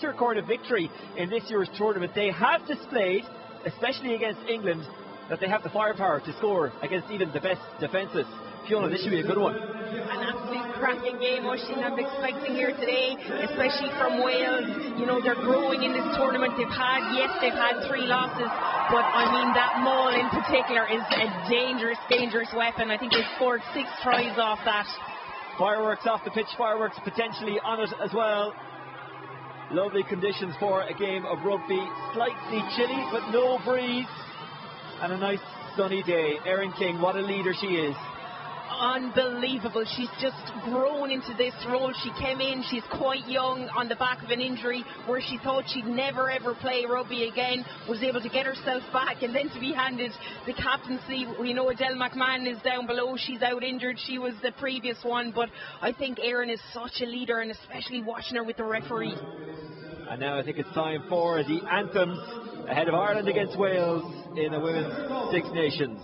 to record a victory in this year's tournament. They have displayed, especially against England, that they have the firepower to score against even the best defences. Fiona, this should be a good one. An absolute cracking game, Oisin, I'm expecting here today, especially from Wales. You know, they're growing in this tournament. They've had 3 losses, but I mean, that maul in particular is a dangerous, dangerous weapon. I think they've scored 6 tries off that. Fireworks off the pitch, fireworks potentially on it as well. Lovely conditions for a game of rugby. Slightly chilly, but no breeze. And a nice sunny day. Erin King, what a leader she is. Unbelievable. She's just grown into this role. She came in, she's quite young on the back of an injury where she thought she'd never ever play rugby again, was able to get herself back, and then to be handed the captaincy. We know Adele McMahon is down below, she's out injured, she was the previous one, but I think Erin is such a leader, and especially watching her with the referee. And now I think it's time for the anthems ahead of Ireland against Wales in the Women's Six Nations.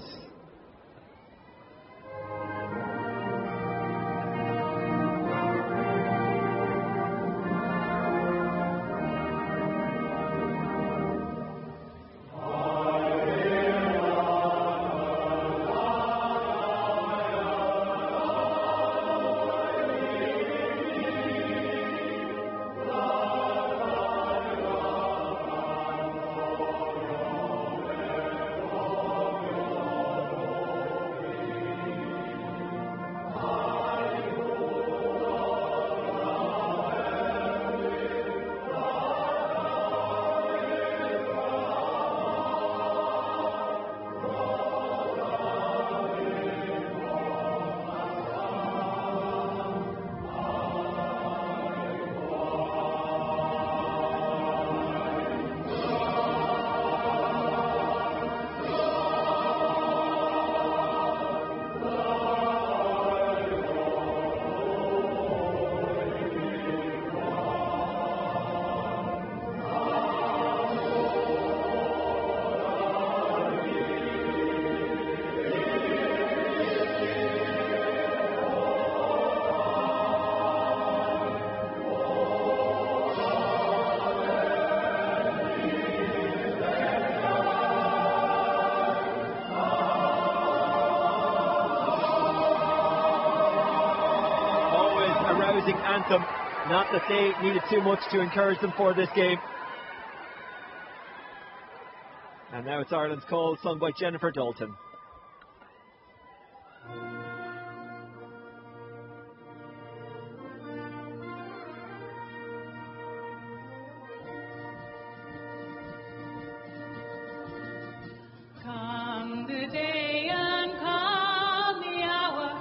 Anthem. Not that they needed too much to encourage them for this game. And now it's Ireland's call, sung by Jennifer Dalton. Come the day and come the hour,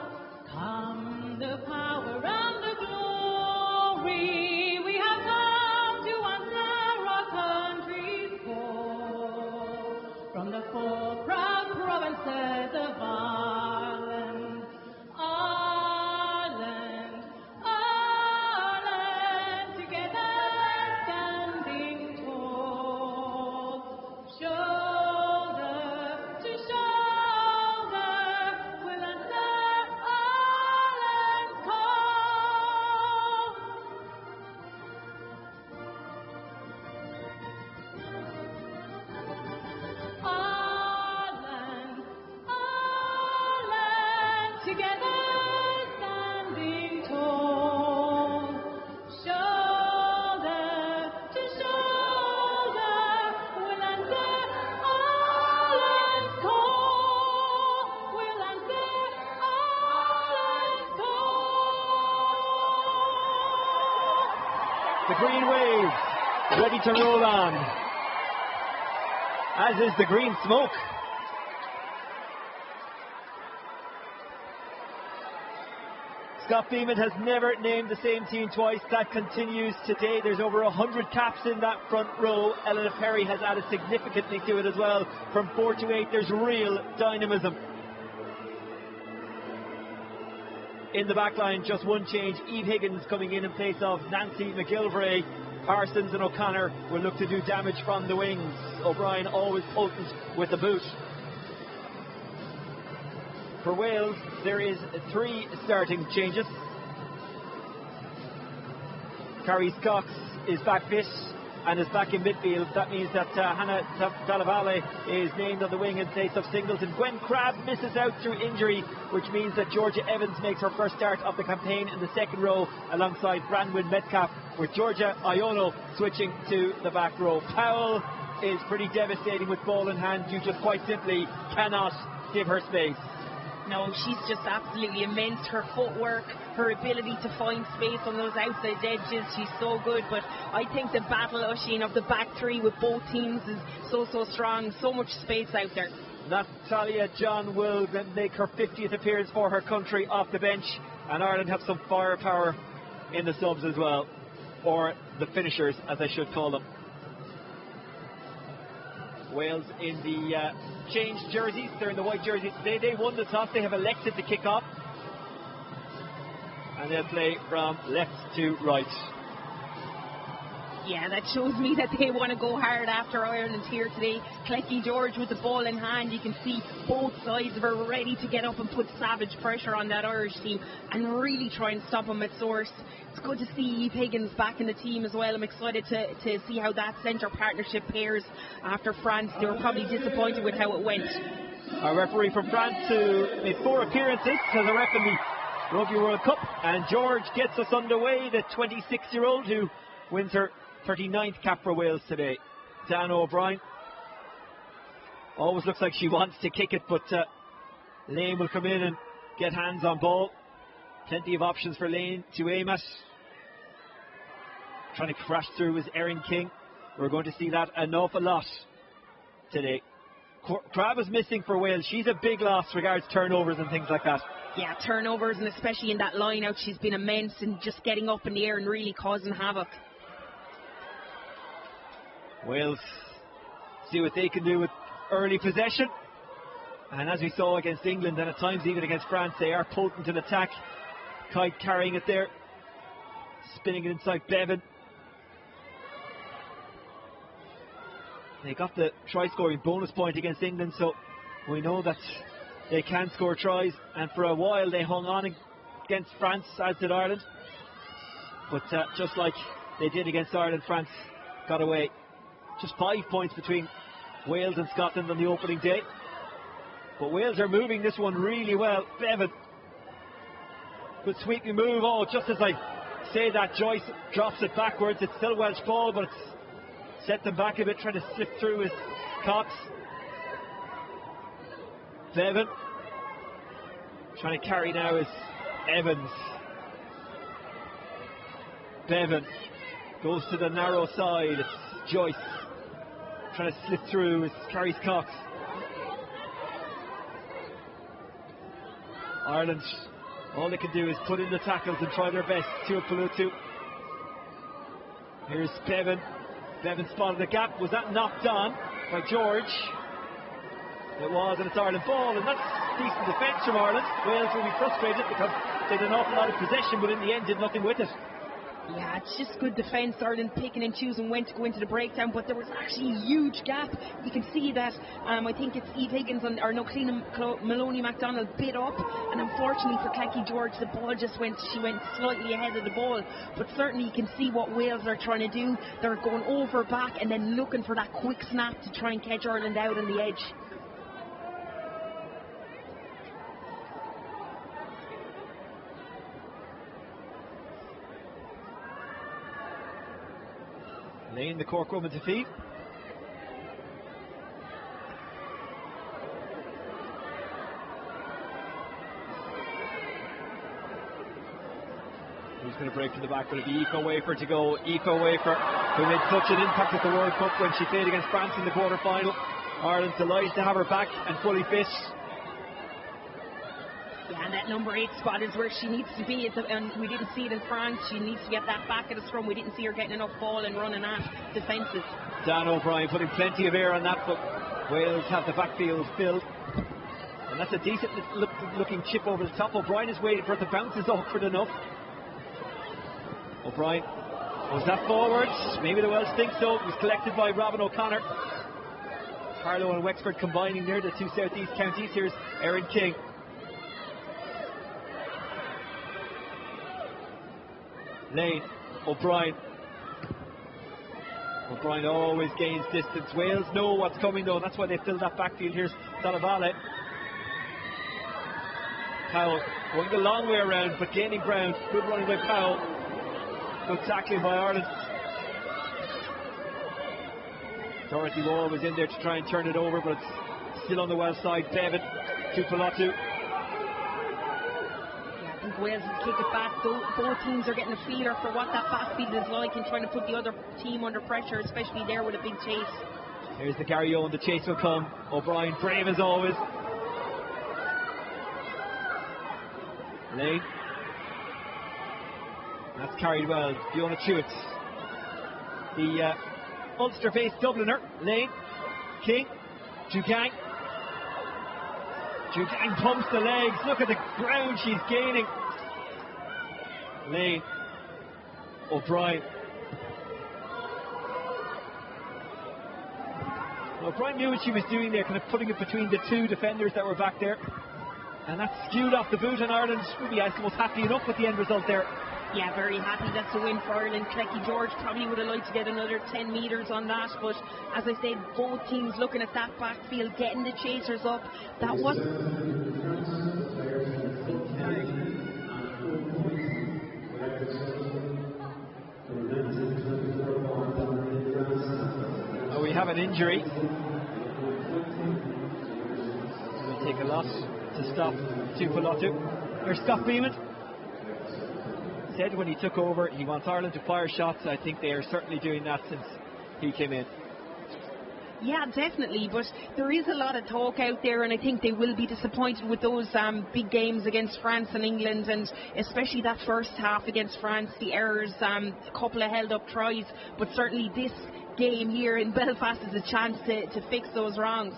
come the power and the glory. We have come to answer our country's call from the 4 proud provinces of Ireland. Ireland, Ireland, together standing tall. Shoulder to shoulder, we'll answer Ireland's call. Ireland, Ireland, together standing tall. Shoulder to shoulder, we'll answer Ireland's call. We'll answer Ireland's call. The green wave ready to roll on, as is the green smoke. Scott Beeman has never named the same team twice. That continues today. There's over 100 caps in that front row. Eleanor Perry has added significantly to it as well. From 4 to 8, there's real dynamism. In the back line, just one change. Eve Higgins coming in place of Nancy McGilvray. Parsons and O'Connor will look to do damage from the wings. O'Brien always potent with the boot. For Wales, there is 3 starting changes. Carrie Cox is back fit and is back in midfield. That means that Hannah Talavale is named on the wing in place of Singleton. Gwen Crabb misses out through injury, which means that Georgia Evans makes her first start of the campaign in the second row alongside Branwyn Metcalf, with Georgia Iono switching to the back row. Powell is pretty devastating with ball in hand. You just quite simply cannot give her space. No, she's just absolutely immense. Her footwork, her ability to find space on those outside edges, she's so good. But I think the battle, Oisin, of the back three with both teams is so strong. So much space out there. Natalia John will make her 50th appearance for her country off the bench, and Ireland have some firepower in the subs as well, or the finishers as I should call them. Wales in the changed jerseys. They're in the white jerseys today. They won the toss. They have elected to kick off, and they'll play from left to right. Yeah, that shows me that they want to go hard after Ireland here today. Clecky George with the ball in hand. You can see both sides of her ready to get up and put savage pressure on that Irish team and really try and stop them at source. It's good to see Eve Higgins back in the team as well. I'm excited to see how that centre partnership pairs after France. They were probably disappointed with how it went. Our referee from France, who made 4 appearances as a ref in the Rugby World Cup, and George gets us underway, the 26-year-old who wins her 39th cap for Wales today. Dan O'Brien always looks like she wants to kick it, but Lane will come in and get hands on ball. Plenty of options for Lane to aim at. Trying to crash through is Erin King. We're going to see that an awful lot today. Crabb is missing for Wales. She's a big loss regards turnovers and things like that. Yeah, turnovers, and especially in that line out, she's been immense in just getting up in the air and really causing havoc. Wales see what they can do with early possession, and as we saw against England and at times even against France, they are potent in attack. Kite carrying it there, spinning it inside Bevan. They got the try scoring bonus point against England, so we know that they can score tries, and for a while they hung on against France, as did Ireland, but just like they did against Ireland, France got away. Just 5 points between Wales and Scotland on the opening day. But Wales are moving this one really well. Bevan, good sweeping move. Oh, just as I say that, Joyce drops it backwards. It's still Welsh ball, but it's set them back a bit, trying to slip through is Cox. Bevan trying to carry now is Evans. Bevan goes to the narrow side. It's Joyce trying to slip through as carries Cox. Ireland, all they can do is put in the tackles and try their best. Tuipulotu. Here's Bevan. Bevan spotted the gap. Was that knocked on by George? It was, and it's Ireland ball, and that's decent defence from Ireland. Wales will be frustrated because they had an awful lot of possession, but in the end did nothing with it. Yeah, it's just good defence. Ireland picking and choosing when to go into the breakdown, but there was actually a huge gap. You can see that. I think it's Eve Higgins Maloney MacDonald bit up, and unfortunately for Clecky George, the ball she went slightly ahead of the ball. But certainly you can see what Wales are trying to do. They're going over back and then looking for that quick snap to try and catch Ireland out on the edge. Lane, the Cork woman, to feed. Who's going to break from the back? Will it be Eco Wafer to go? Eco Wafer, who made such an impact at the World Cup when she played against France in the quarter-final. Ireland's delighted to have her back and fully fit. Yeah, and that number 8 spot is where she needs to be, and we didn't see it in France. She needs to get that back at the scrum. We didn't see her getting enough ball and running at defences. Dan O'Brien putting plenty of air on that, but Wales have the backfield filled. And that's a decent looking chip over the top. O'Brien is waiting for it to bounce. Is awkward enough. O'Brien, was that forward? Maybe the Welsh think so. It was collected by Robin O'Connor. Carlow and Wexford combining there, the two southeast counties. Here's Erin King. Lane, O'Brien, O'Brien always gains distance. Wales know what's coming though, that's why they filled that backfield. Here's Salavale. Powell going the long way around but gaining ground. Good running by Powell. Good tackling by Ireland. Dorothy Wall was in there to try and turn it over, but it's still on the Welsh side. Bevan to Palatu. I think Wales will kick it back. Both teams are getting a feeler for what that backfield is like and trying to put the other team under pressure, especially there with a big chase. Here's the Gary Owen, the chase will come. O'Brien brave as always. Lane. That's carried well. Fiona Chewett. The Ulster-based Dubliner. Lane. King. Jugang. Jugang pumps the legs. Look at the ground she's gaining. Lane. O'Brien. O'Brien knew what she was doing there, kind of putting it between the two defenders that were back there. And that skewed off the boot, and Ireland really, I suppose, happy enough with the end result there. Yeah, very happy. That's a win for Ireland. Clecky George probably would have liked to get another 10 metres on that, but as I said, both teams looking at that backfield, getting the chasers up. That was... Oh, we have an injury. We'll take a loss to stop Tupalotu. There's Scott Beeman. Said when he took over he wants Ireland to fire shots. I think they are certainly doing that since he came in. Yeah, definitely, but there is a lot of talk out there, and I think they will be disappointed with those big games against France and England, and especially that first half against France, the errors, a couple of held up tries, but certainly this game here in Belfast is a chance to fix those wrongs.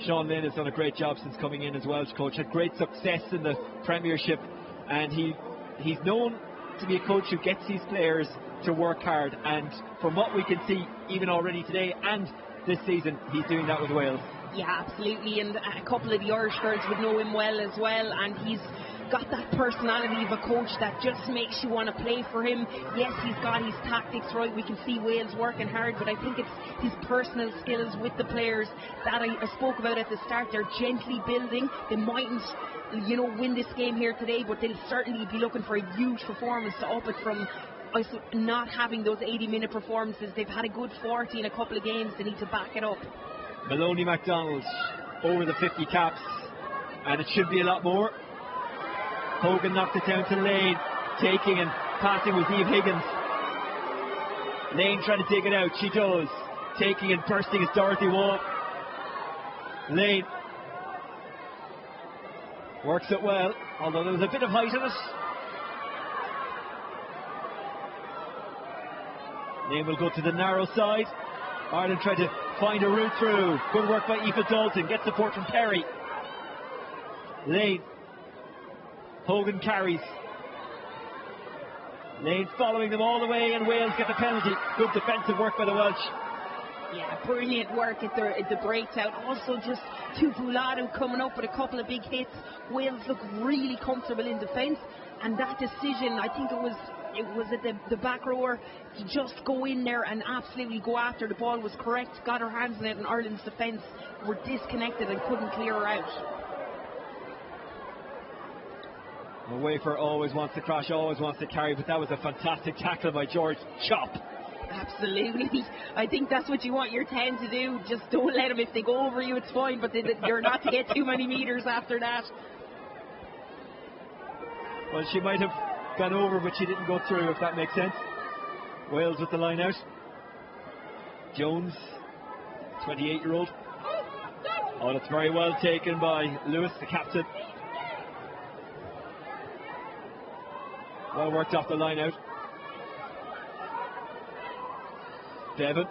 Sean Lynn has done a great job since coming in as Welsh coach, had great success in the Premiership, and he's known to be a coach who gets these players to work hard, and from what we can see even already today and this season, he's doing that with Wales. Yeah, absolutely, and a couple of the Irish girls would know him well as well, and he's got that personality of a coach that just makes you want to play for him. Yes, he's got his tactics right, we can see Wales working hard, but I think it's his personal skills with the players that I spoke about at the start. They're gently building. They mightn't win this game here today, but they'll certainly be looking for a huge performance to up it from not having those 80-minute performances. They've had a good 40 in a couple of games. They need to back it up. Maloney MacDonald over the 50 caps, and it should be a lot more. Hogan knocked it down to Lane, taking and passing with Eve Higgins. Lane trying to dig it out, she does. Taking and bursting is Dorothy Wall. Lane works it well, although there was a bit of height on it. Lane will go to the narrow side. Ireland tried to find a route through. Good work by Aoife Dalton. Gets support from Perry. Lane. Hogan carries. Lane following them all the way, and Wales get the penalty. Good defensive work by the Welsh. Yeah, brilliant work at the breaks out. Also just Tupuladu coming up with a couple of big hits. Wales look really comfortable in defence, and that decision, I think it was at the back rower to just go in there and absolutely go after the ball was correct. Got her hands on it, and Ireland's defence were disconnected and couldn't clear her out. Wafer always wants to crash, always wants to carry, but that was a fantastic tackle by George Chop. Absolutely. I think that's what you want your 10 to do. Just don't let them. If they go over you, it's fine, but you're not to get too many metres after that. Well, she might have gone over, but she didn't go through, if that makes sense. Wales with the line out. Jones, 28-year-old. Oh, that's very well taken by Lewis, the captain. Well worked off the line out. Bevan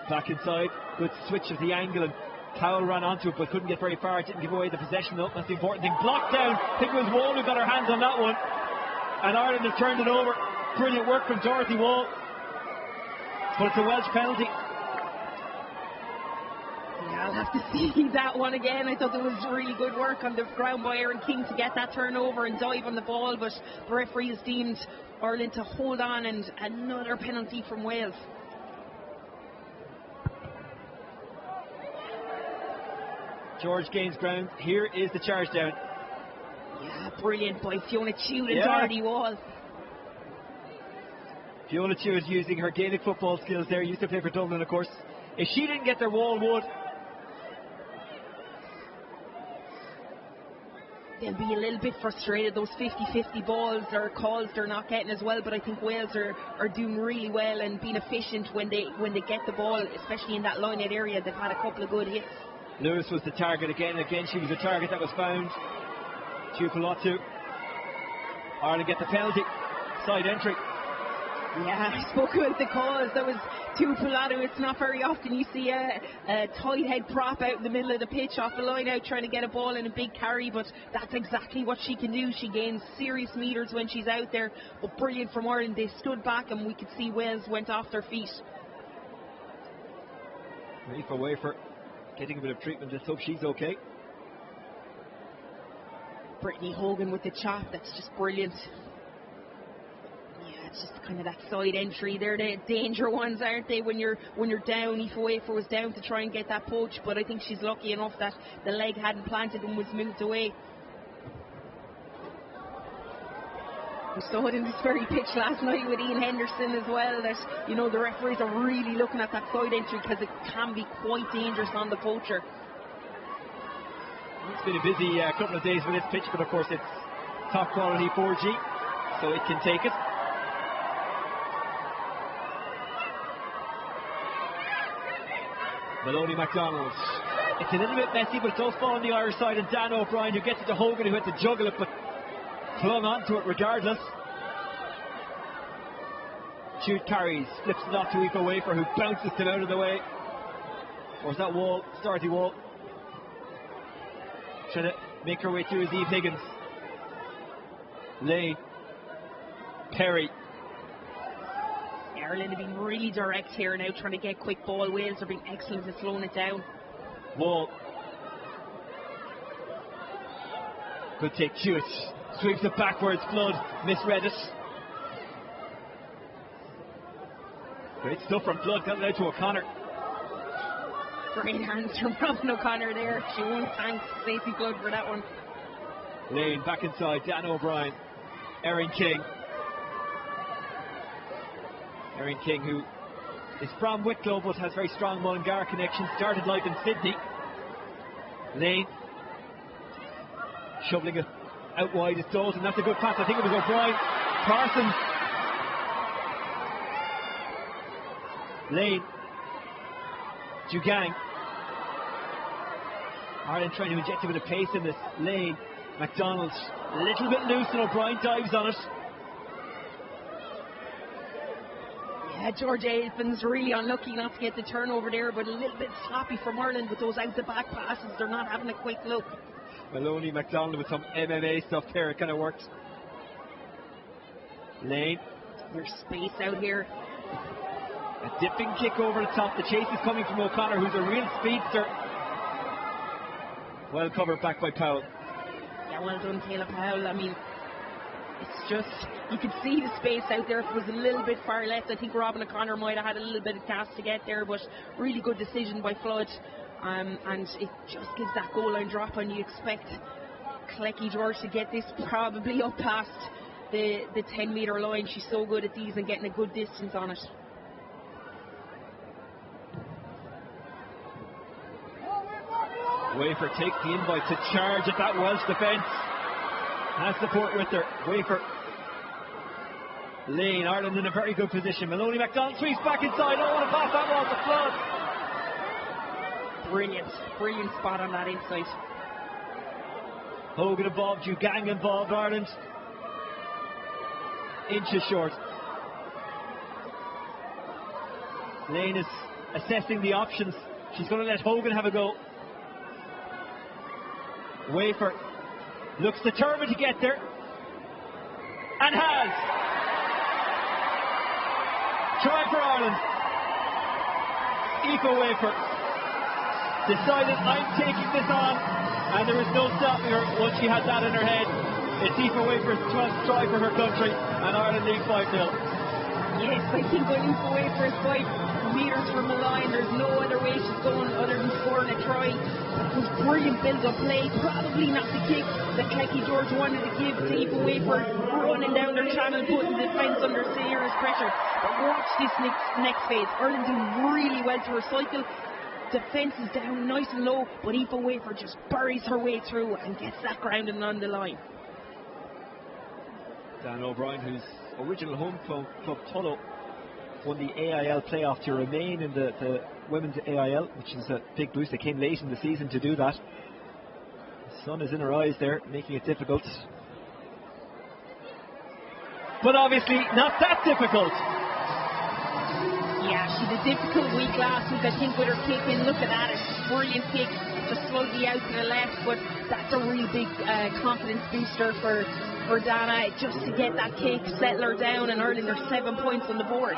back inside. Good switch of the angle, and Cowell ran onto it but couldn't get very far. It didn't give away the possession though. That's the important thing. Blocked down. I think it was Wall who got her hands on that one, and Ireland have turned it over. Brilliant work from Dorothy Wall, but it's a Welsh penalty. Yeah, I'll have to see that one again. I thought there was really good work on the ground by Aaron King to get that turnover and dive on the ball, but the referee has deemed Ireland to hold on, and another penalty from Wales. George gains ground. Here is the charge down. Yeah, brilliant by Fiona Chew and Doherty Wall. Fiona Chew is using her Gaelic football skills there. Used to play for Dublin, of course. If she didn't get there, Wall would. They'll be a little bit frustrated. Those 50-50 balls or calls they're not getting as well, but I think Wales are doing really well and being efficient when they get the ball, especially in that line-out area. They've had a couple of good hits. Lewis was the target again. Again, she was a target that was found. Tupolatu. Ireland get the penalty. Side entry. Yeah, I spoke about the cause. That was Tupolatu. It's not very often you see a tight head prop out in the middle of the pitch off the line out trying to get a ball in a big carry, but that's exactly what she can do. She gains serious meters when she's out there, but brilliant from Ireland. They stood back and we could see Wales went off their feet. Reef away for getting a bit of treatment. Let's hope she's okay. Brittany Hogan with the chop. That's just brilliant. Yeah, it's just kind of that side entry. They're the danger ones, aren't they? When you're down. Aoife Wafer was down to try and get that poach, but I think she's lucky enough that the leg hadn't planted and was moved away. We saw it in this very pitch last night with Ian Henderson as well, that, you know, the referees are really looking at that side entry because it can be quite dangerous on the poacher. It's been a busy couple of days for this pitch, but of course it's top quality 4G, so it can take it. Maloney MacDonald. It's a little bit messy, but it does fall on the Irish side, and Dan O'Brien, who gets it to Hogan, who had to juggle it, but clung on to it regardless. Jude carries, flips it off to Aoife Wafer, who bounces it out of the way. Or was that Wall? Starty Wall. Trying to make her way through is Eve Higgins. Lane. Perry. Ireland have been really direct here now, trying to get quick ball. Wales are being excellent at slowing it down. Wall. Good take, Hewitt. Sweeps it backwards, Flood misread it. Great stuff from Flood, got it out to O'Connor. Great hands from Robin O'Connor there. She won't thank Stacey Flood for that one. Lane back inside, Dan O'Brien. Erin King. Erin King, who is from Wicklow but has very strong Mullingar connections. Started life in Sydney. Lane. Shoveling it out wide is Dalton. That's a good pass. I think it was O'Brien. Parsons. Lane. Dugang. Ireland trying to inject a bit of pace in this. Lane. MacDonald. A little bit loose and O'Brien dives on it. Yeah, George Aitken's really unlucky not to get the turnover there, but a little bit sloppy from Ireland with those out the back passes. They're not having a quick look. Maloney MacDonald with some MMA stuff there. It kind of worked. Lane. There's space out here. A dipping kick over the top. The chase is coming from O'Connor, who's a real speedster. Well covered back by Powell. Yeah, well done, Taylor Powell. I mean, it's just, you could see the space out there. If it was a little bit far left, I think Robin O'Connor might have had a little bit of gas to get there, but really good decision by Flood. And it just gives that goal line drop, and you expect Clecky George to get this probably up past the 10 metre line. She's so good at these and getting a good distance on it. Wafer takes the invite to charge at that Welsh defence. Has support with her. Wafer. Lane. Ireland in a very good position. Maloney MacDonald sweeps back inside. Oh, what a pass that was. The Flood. Brilliant spot on that inside. Hogan involved, Dugang involved, Ireland inches short. Lane is assessing the options. She's going to let Hogan have a go. Wafer looks determined to get there and has. Try for Ireland. Aoife Wafer decided, I'm taking this on, and there was no stopping her once she had that in her head. It's Aoife Wafer's try for her country, and Ireland lead 5-0. Yes, I think when Aoife Wafer is 5 metres scores from the line. There's no other way she's going other than scoring a try. It was brilliant build-up play. Probably not the kick that Clecky George wanted to give to Aoife Wafer, running down their channel, putting the defence under serious pressure. But watch this next phase. Ireland do really well to recycle. Defence is down nice and low, but Aoife Wafer just buries her way through and gets that grounding on the line. Dan O'Brien, whose original home club Tullow won the AIL playoff to remain in the women's AIL, which is a big boost. They came late in the season to do that. The sun is in her eyes there, making it difficult. But obviously not that difficult. Yeah, she had a difficult week last week, I think, with her kicking. Look at that, it's a brilliant kick, just slightly out to the left, but that's a real big confidence booster for Dana, just to get that kick, settle her down, and Ireland are 7 points on the board.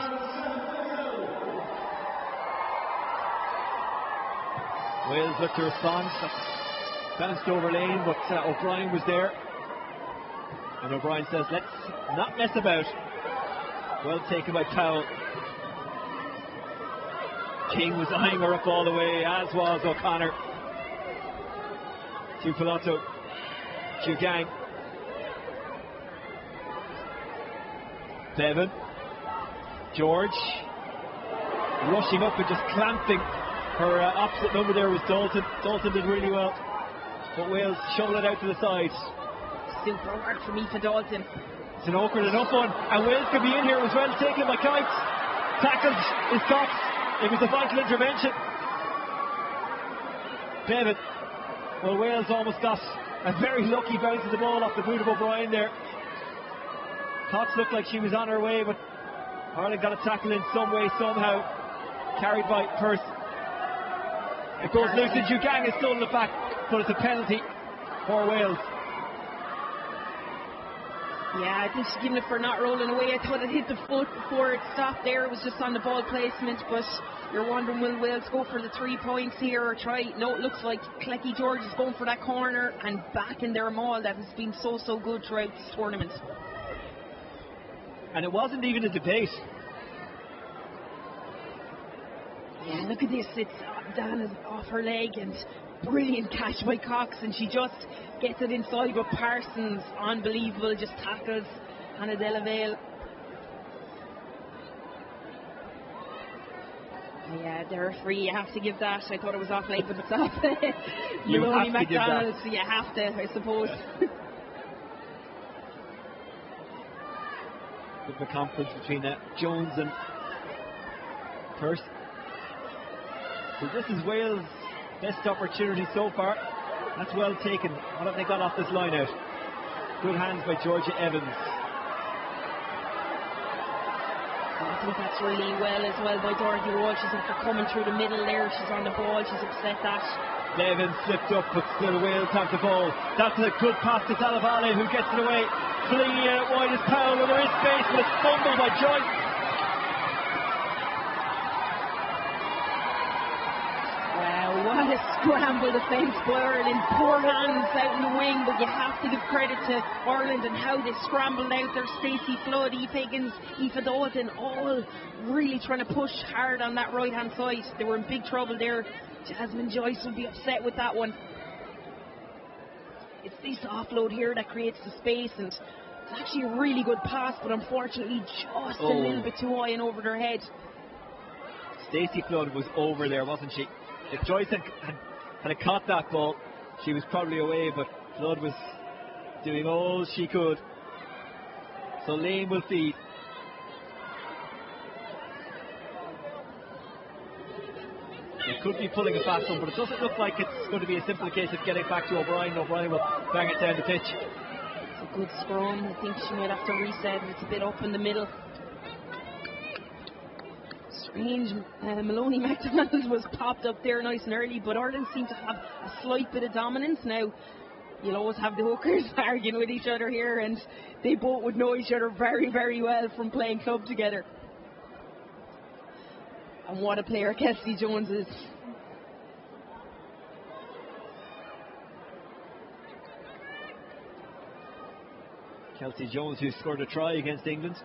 Wales looked to respond, bounced over lane, but O'Brien was there, and O'Brien says, let's not mess about. Well taken by Powell. King was eyeing her up all the way, as was O'Connor. Tupolotto, Jugang, Bevan, George, rushing up and just clamping. Her opposite number there was Dalton. Dalton did really well, but Wales shoveled it out to the side. Super work from Aoife Dalton. It's an awkward enough one, and Wales could be in here as well, taken by Kites. Tackled is Cox. It was a vital intervention. Bevan. Well, Wales almost got a very lucky bounce of the ball off the boot of O'Brien there. Cox looked like she was on her way, but Ireland got a tackle in some way, somehow. Carried by Pearce. It goes loose, and Jugang has stolen it back, but it's a penalty for Wales. Yeah, I think she's given it for not rolling away. I thought it hit the foot before it stopped there. It was just on the ball placement, but you're wondering, will Wales go for the 3 points here or try? No, it looks like Clecky George is going for that corner and back in their maul that has been so good throughout this tournament. And it wasn't even a debate. Yeah, look at this. It's Dana's off her leg, and brilliant catch by Cox, and she just gets it inside, but Parsons, unbelievable, just tackles Hannah Delavale. Yeah, the referee, you have to give that. I thought it was off late, but it's off. Maloney McDonald, so you have to, I suppose. Bit of a conference between Jones and Pearce. So this is Wales' best opportunity so far. That's well taken. What have they got off this line out? Good hands by Georgia Evans. I think that's really well as well by Dorothy Walsh. She's after coming through the middle there. She's on the ball. She's upset that. Levin slipped up, but still Wales have the ball. That's a good pass to Talavale, who gets it away. Flinging it wide as Powell, and there is space, but it's fumbled by Joyce. What a scramble defence by Ireland. Poor hands out in the wing, but you have to give credit to Ireland and how they scrambled out there. Stacey Flood, Eve Higgins, Aoife Dalton, all really trying to push hard on that right hand side. They were in big trouble there. Jasmine Joyce would be upset with that one. It's this offload here that creates the space, and it's actually a really good pass, but unfortunately just a little bit too high and over their head. Stacey Flood was over there, wasn't she? If Joyce had caught that ball, she was probably away, but Flood was doing all she could. So Lane will feed. It could be pulling a fast one, but it doesn't look like it's going to be a simple case of getting back to O'Brien. O'Brien will bang it down the pitch. It's a good scrum. I think she might have to reset. It's a bit up in the middle. Strange. Maloney McDonald was popped up there nice and early, but Ireland seem to have a slight bit of dominance now. You'll always have the hookers arguing with each other here, and they both would know each other very, very well from playing club together. And what a player Kelsey Jones is. Kelsey Jones, who scored a try against England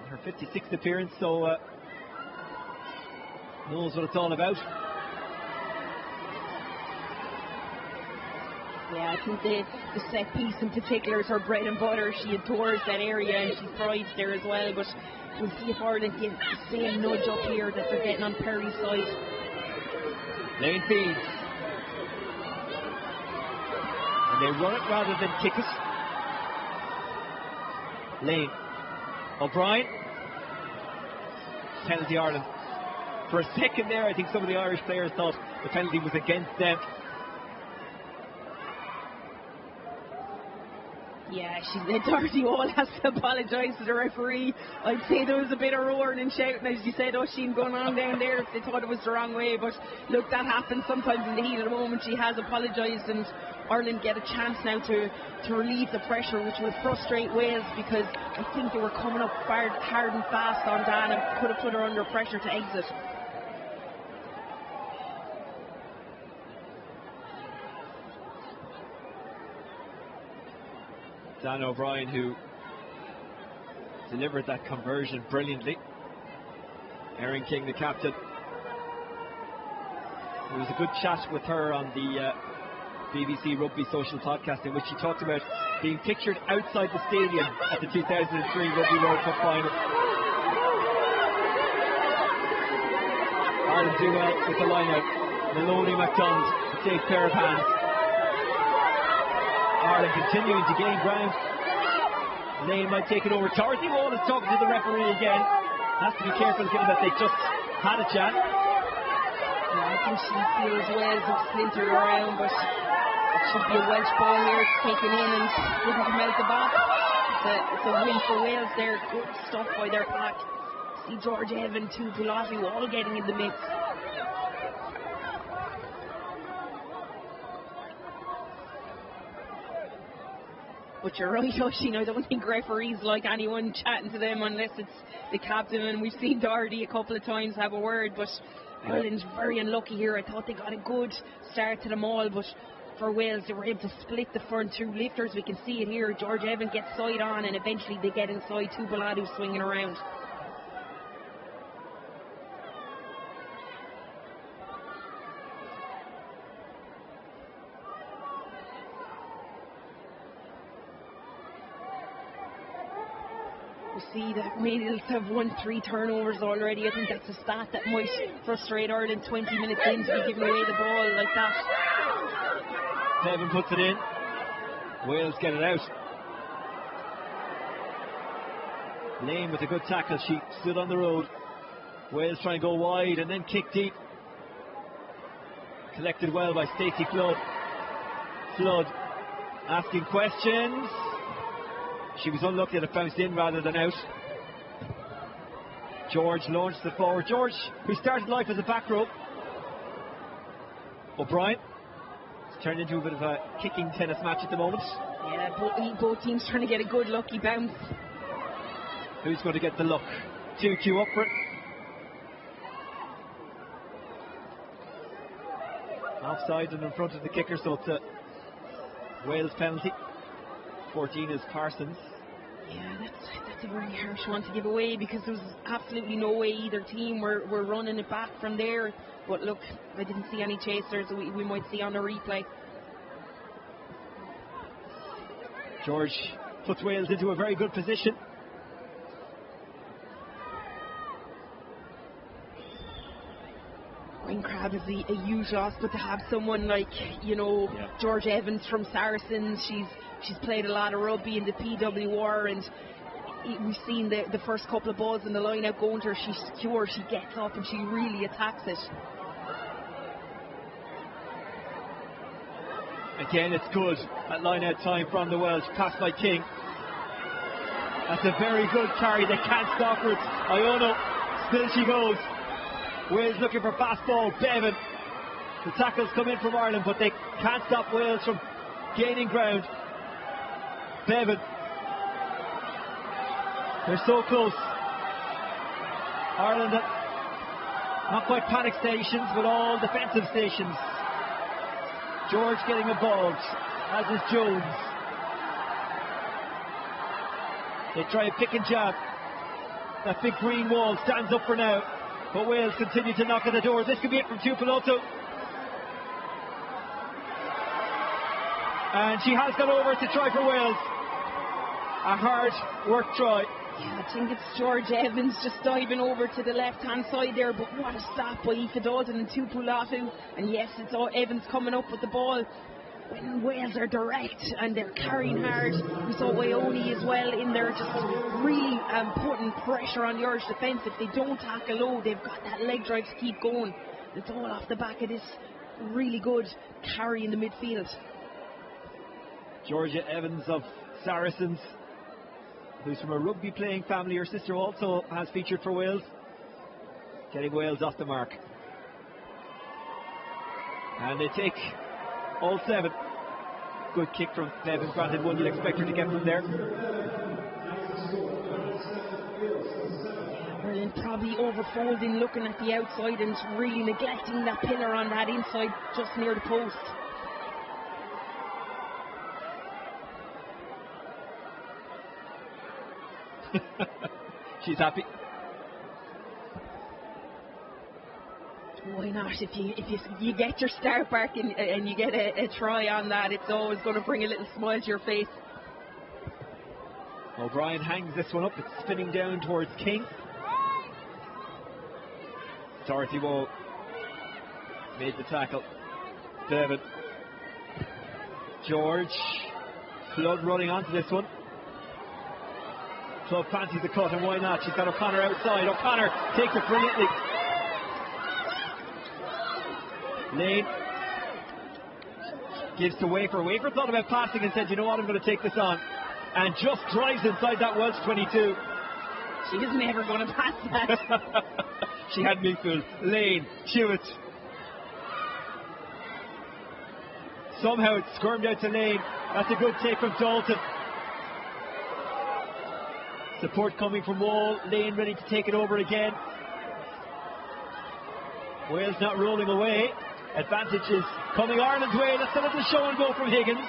in her 56th appearance, so Knows what it's all about. Yeah, I think the set piece in particular is her bread and butter. She adores that area and she thrives there as well. But we'll see if Ireland get the same nudge up here that they're getting on Perry's side. Lane feeds. And they run it rather than kick it. Lane. O'Brien. Penalty Ireland. For a second there, I think some of the Irish players thought the penalty was against them. Yeah, Dorothy Wall has to apologise to the referee. I'd say there was a bit of roaring and shouting, as you said, Oisin, going on down there if they thought it was the wrong way. But look, that happens sometimes in the heat of the moment. She has apologised, and Ireland get a chance now to relieve the pressure, which will frustrate Wales, because I think they were coming up hard and fast on Dan and could have put her under pressure to exit. Dan O'Brien, who delivered that conversion brilliantly. Erin King, the captain. There was a good chat with her on the BBC Rugby Social podcast, in which she talked about being pictured outside the stadium at the 2003 Rugby World Cup final. Ireland do well with the line-out. Maloney, McDonald, a safe pair of hands. Ireland continuing to gain ground. Lane might take it over. Dorothy Wall is talking to the referee again. Has to be careful given that they just had a chat. Yeah, I think she feels Wales have splintered around, but it should be a Welsh ball here. It's taken in and didn't come out the box. It's a win for Wales there. Good stuff by their pack. See George Evan, too, Pilati all getting in the mix. But you're right, Oisin, I don't think referees like anyone chatting to them unless it's the captain, and we've seen Doherty a couple of times have a word, but Ireland's very unlucky here. I thought they got a good start to them all, but for Wales they were able to split the front through lifters. We can see it here. George Evan gets side on and eventually they get inside. Tubaladu swinging around. We see that Wales have won 3 turnovers already. I think that's a stat that might frustrate Ireland 20 minutes in to be giving away the ball like that. Bevan puts it in. Wales get it out. Lane with a good tackle. She stood on the road. Wales trying to go wide and then kick deep. Collected well by Stacey Flood. Flood asking questions. She was unlucky that it bounced in rather than out. George launched it forward. George, who started life as a back row. O'Brien. It's turned into a bit of a kicking tennis match at the moment. Yeah, both teams trying to get a good lucky bounce. Who's going to get the luck? 2Q up for it. Offside and in front of the kicker, so it's a Wales penalty. 14 is Parsons. Yeah, that's a very harsh one to give away, because there was absolutely no way either team were running it back from there. But look, I didn't see any chasers. We might see on the replay. George puts Wales into a very good position. Wayne Crabb is a huge loss, but to have someone like, George Evans from Saracens, she's played a lot of rugby in the PWR, and we've seen the first couple of balls in the line out going to her. She's secure, she gets up and she really attacks it. Again, it's good at line out time from the Welsh. Passed by King. That's a very good carry. They can't stop her. It's Iono. Still she goes. Wales looking for fast ball. Bevan. The tackles come in from Ireland, but they can't stop Wales from gaining ground. Bevan. They're so close. Ireland not quite panic stations, but all defensive stations. George getting involved, as is Jones. They try a pick and jab. That big green wall stands up for now. But Wales continue to knock at the door. This could be it from Tupoloto. And she has gone over to try for Wales. A hard work try. Yeah, I think it's Georgia Evans just diving over to the left-hand side there, but what a stop by Aoife Dalton and Tupoloto. And yes, it's all Evans coming up with the ball. When Wales are direct and they're carrying hard. We saw Wyoni as well in there, just really putting pressure on the Irish defence. If they don't tackle low, they've got that leg drive to keep going. It's all off the back of this really good carry in the midfield. Georgia Evans of Saracens, who's from a rugby playing family. Her sister also has featured for Wales, getting Wales off the mark. And they take all 7. Good kick from Evans, granted one you'd expect her to get from there. Ireland probably overfolding, looking at the outside and really neglecting that pillar on that inside just near the post. She's happy. Why not? If you get your start back and you get a try on that, it's always going to bring a little smile to your face. O'Brien hangs this one up. It's spinning down towards King. Dorothy Woe made the tackle. David. George. Flood running onto this one. Club fancies the cut, and why not? She's got O'Connor outside. O'Connor takes it brilliantly. Lane gives to Wafer. Wafer thought about passing and said, you know what, I'm going to take this on. And just drives inside that Welsh 22. She was never going to pass that. She had me fooled. Lane, Hewitt. Somehow it's squirmed out to Lane. That's a good take from Dalton. Support coming from Wall. Lane ready to take it over again. Wales not rolling away. Advantage is coming Ireland's way. Let's have a little show and go from Higgins.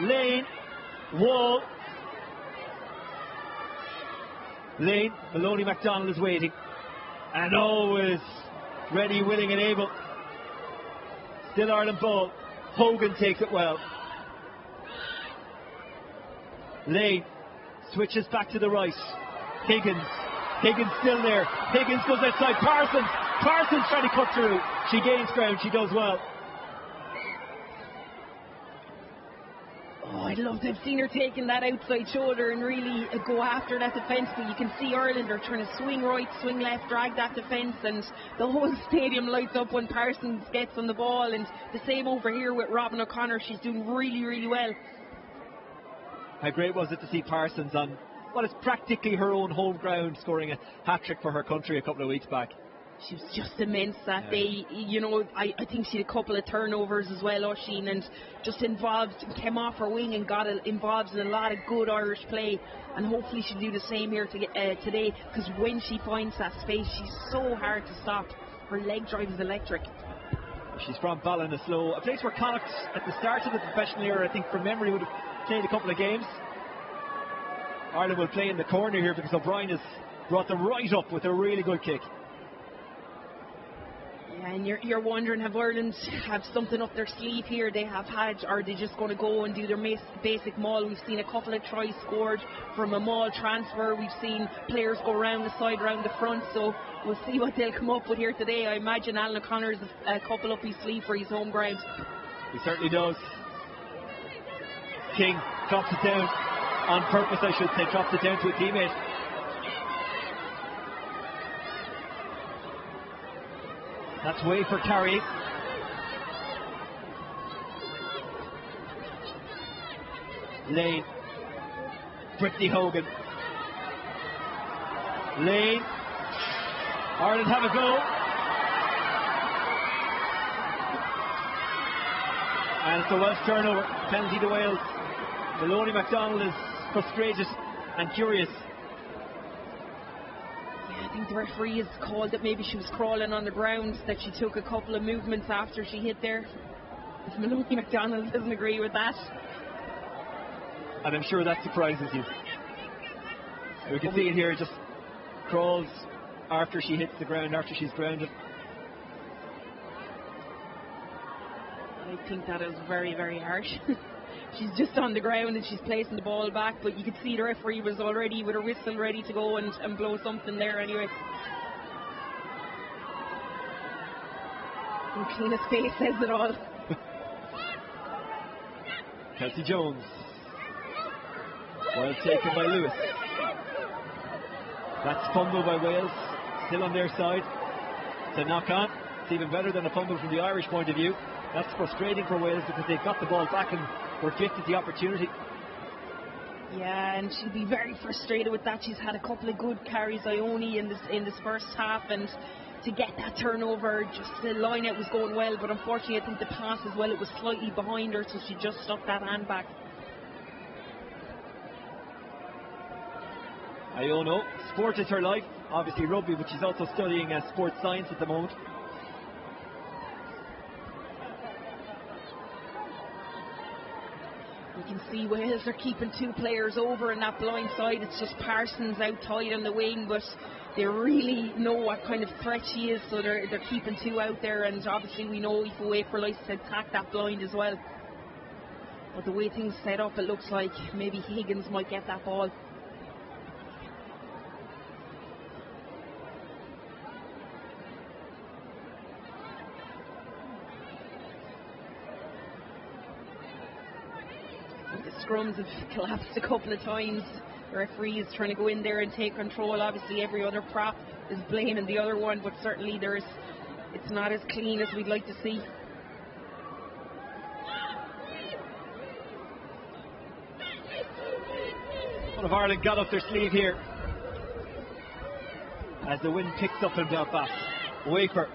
Lane. Wall. Lane. Maloney MacDonald is waiting. And always ready, willing and able. Still Ireland ball. Hogan takes it well. Lane. Switches back to the right. Higgins. Higgins still there. Higgins goes outside. Parsons. Parsons trying to cut through. She gains ground. She does well. Oh, I'd love to have seen her taking that outside shoulder and really go after that defence. But you can see Ireland are trying to swing right, swing left, drag that defence, and the whole stadium lights up when Parsons gets on the ball. And the same over here with Robin O'Connor. She's doing really, really well. How great was it to see Parsons on what is practically her own home ground scoring a hat-trick for her country a couple of weeks back. She was just immense that day. You know, I think she had a couple of turnovers as well, Oisín, and just involved, came off her wing and got involved in a lot of good Irish play, and hopefully she'll do the same here today, because when she finds that space, she's so hard to stop. Her leg drive is electric. She's from Ballinasloe, a place where Connacht at the start of the professional era, I think from memory, would have played a couple of games. Ireland will play in the corner here because O'Brien has brought them right up with a really good kick. Yeah, and you're wondering, have Ireland have something up their sleeve here? They have had, or are they just going to go and do their basic maul? We've seen a couple of tries scored from a maul transfer. We've seen players go around the side, around the front, so we'll see what they'll come up with here today. I imagine Alan O'Connor's a couple up his sleeve for his home ground. He certainly does. King drops it down on purpose, I should say, drops it down to a teammate. That's way for carrying. Lane. Brittany Hogan. Lane. Ireland have a go. And it's a Welsh turnover. Penalty to Wales. Maloney MacDonald is frustrated and curious. I think the referee has called that maybe she was crawling on the ground, that she took a couple of movements after she hit there. If Maloney MacDonald doesn't agree with that. And I'm sure that surprises you. We can see it here, just crawls after she hits the ground, after she's grounded. I think that is very, very harsh. She's just on the ground and she's placing the ball back, but you could see the referee was already with her whistle ready to go and blow something there anyway. And Clina's face says it all. Kelsey Jones. Well taken by Lewis. That's fumble by Wales. Still on their side. It's a knock on. It's even better than a fumble from the Irish point of view. That's frustrating for Wales because they've got the ball back and were gifted the opportunity. Yeah, and she'll be very frustrated with that. She's had a couple of good carries, Ione, in this first half, and to get that turnover, just the line out was going well, but unfortunately I think the pass as well, it was slightly behind her, so she just stuck that hand back. Ione, sport is her life, obviously rugby, but she's also studying sports science at the moment. You can see Wales are keeping two players over in that blind side. It's just Parsons out tight on the wing, but they really know what kind of threat she is, so they're keeping two out there, and obviously we know Aoife Wafer likes to attack that blind as well. But the way things set up, it looks like maybe Higgins might get that ball. Scrums have collapsed a couple of times. The referee is trying to go in there and take control. Obviously every other prop is blaming the other one, but certainly it's not as clean as we'd like to see. One of Ireland got up their sleeve here as the wind picks up in Belfast. Wafer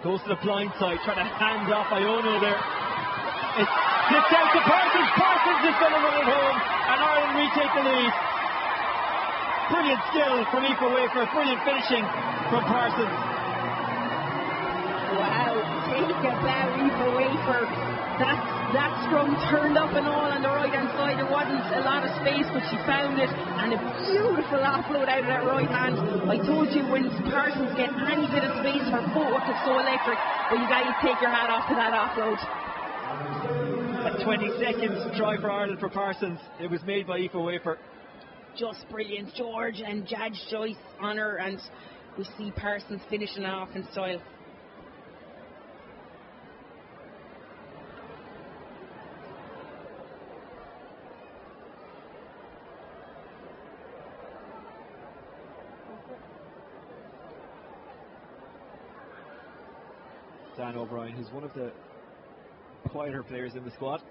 goes to the blind side, trying to hand off Ione there. It's flipped out to Parsons. Parsons is going to run it home, and Ireland retake the lead. Brilliant skill from Aoife Wafer, brilliant finishing from Parsons. Wow, take a bow, Aoife Wafer. That scrum turned up and all on the right hand side. There wasn't a lot of space, but she found it, and a beautiful offload out of that right hand. I told you, when Parsons get any bit of space, her footwork is so electric, but you got to take your hat off to that offload. A 20-second try for Ireland for Parsons. It was made by Aoife Wafer. Just brilliant. George and Judge Joyce on her, and we see Parsons finishing off in style. Dan O'Brien, who's one of the quieter players in the squad.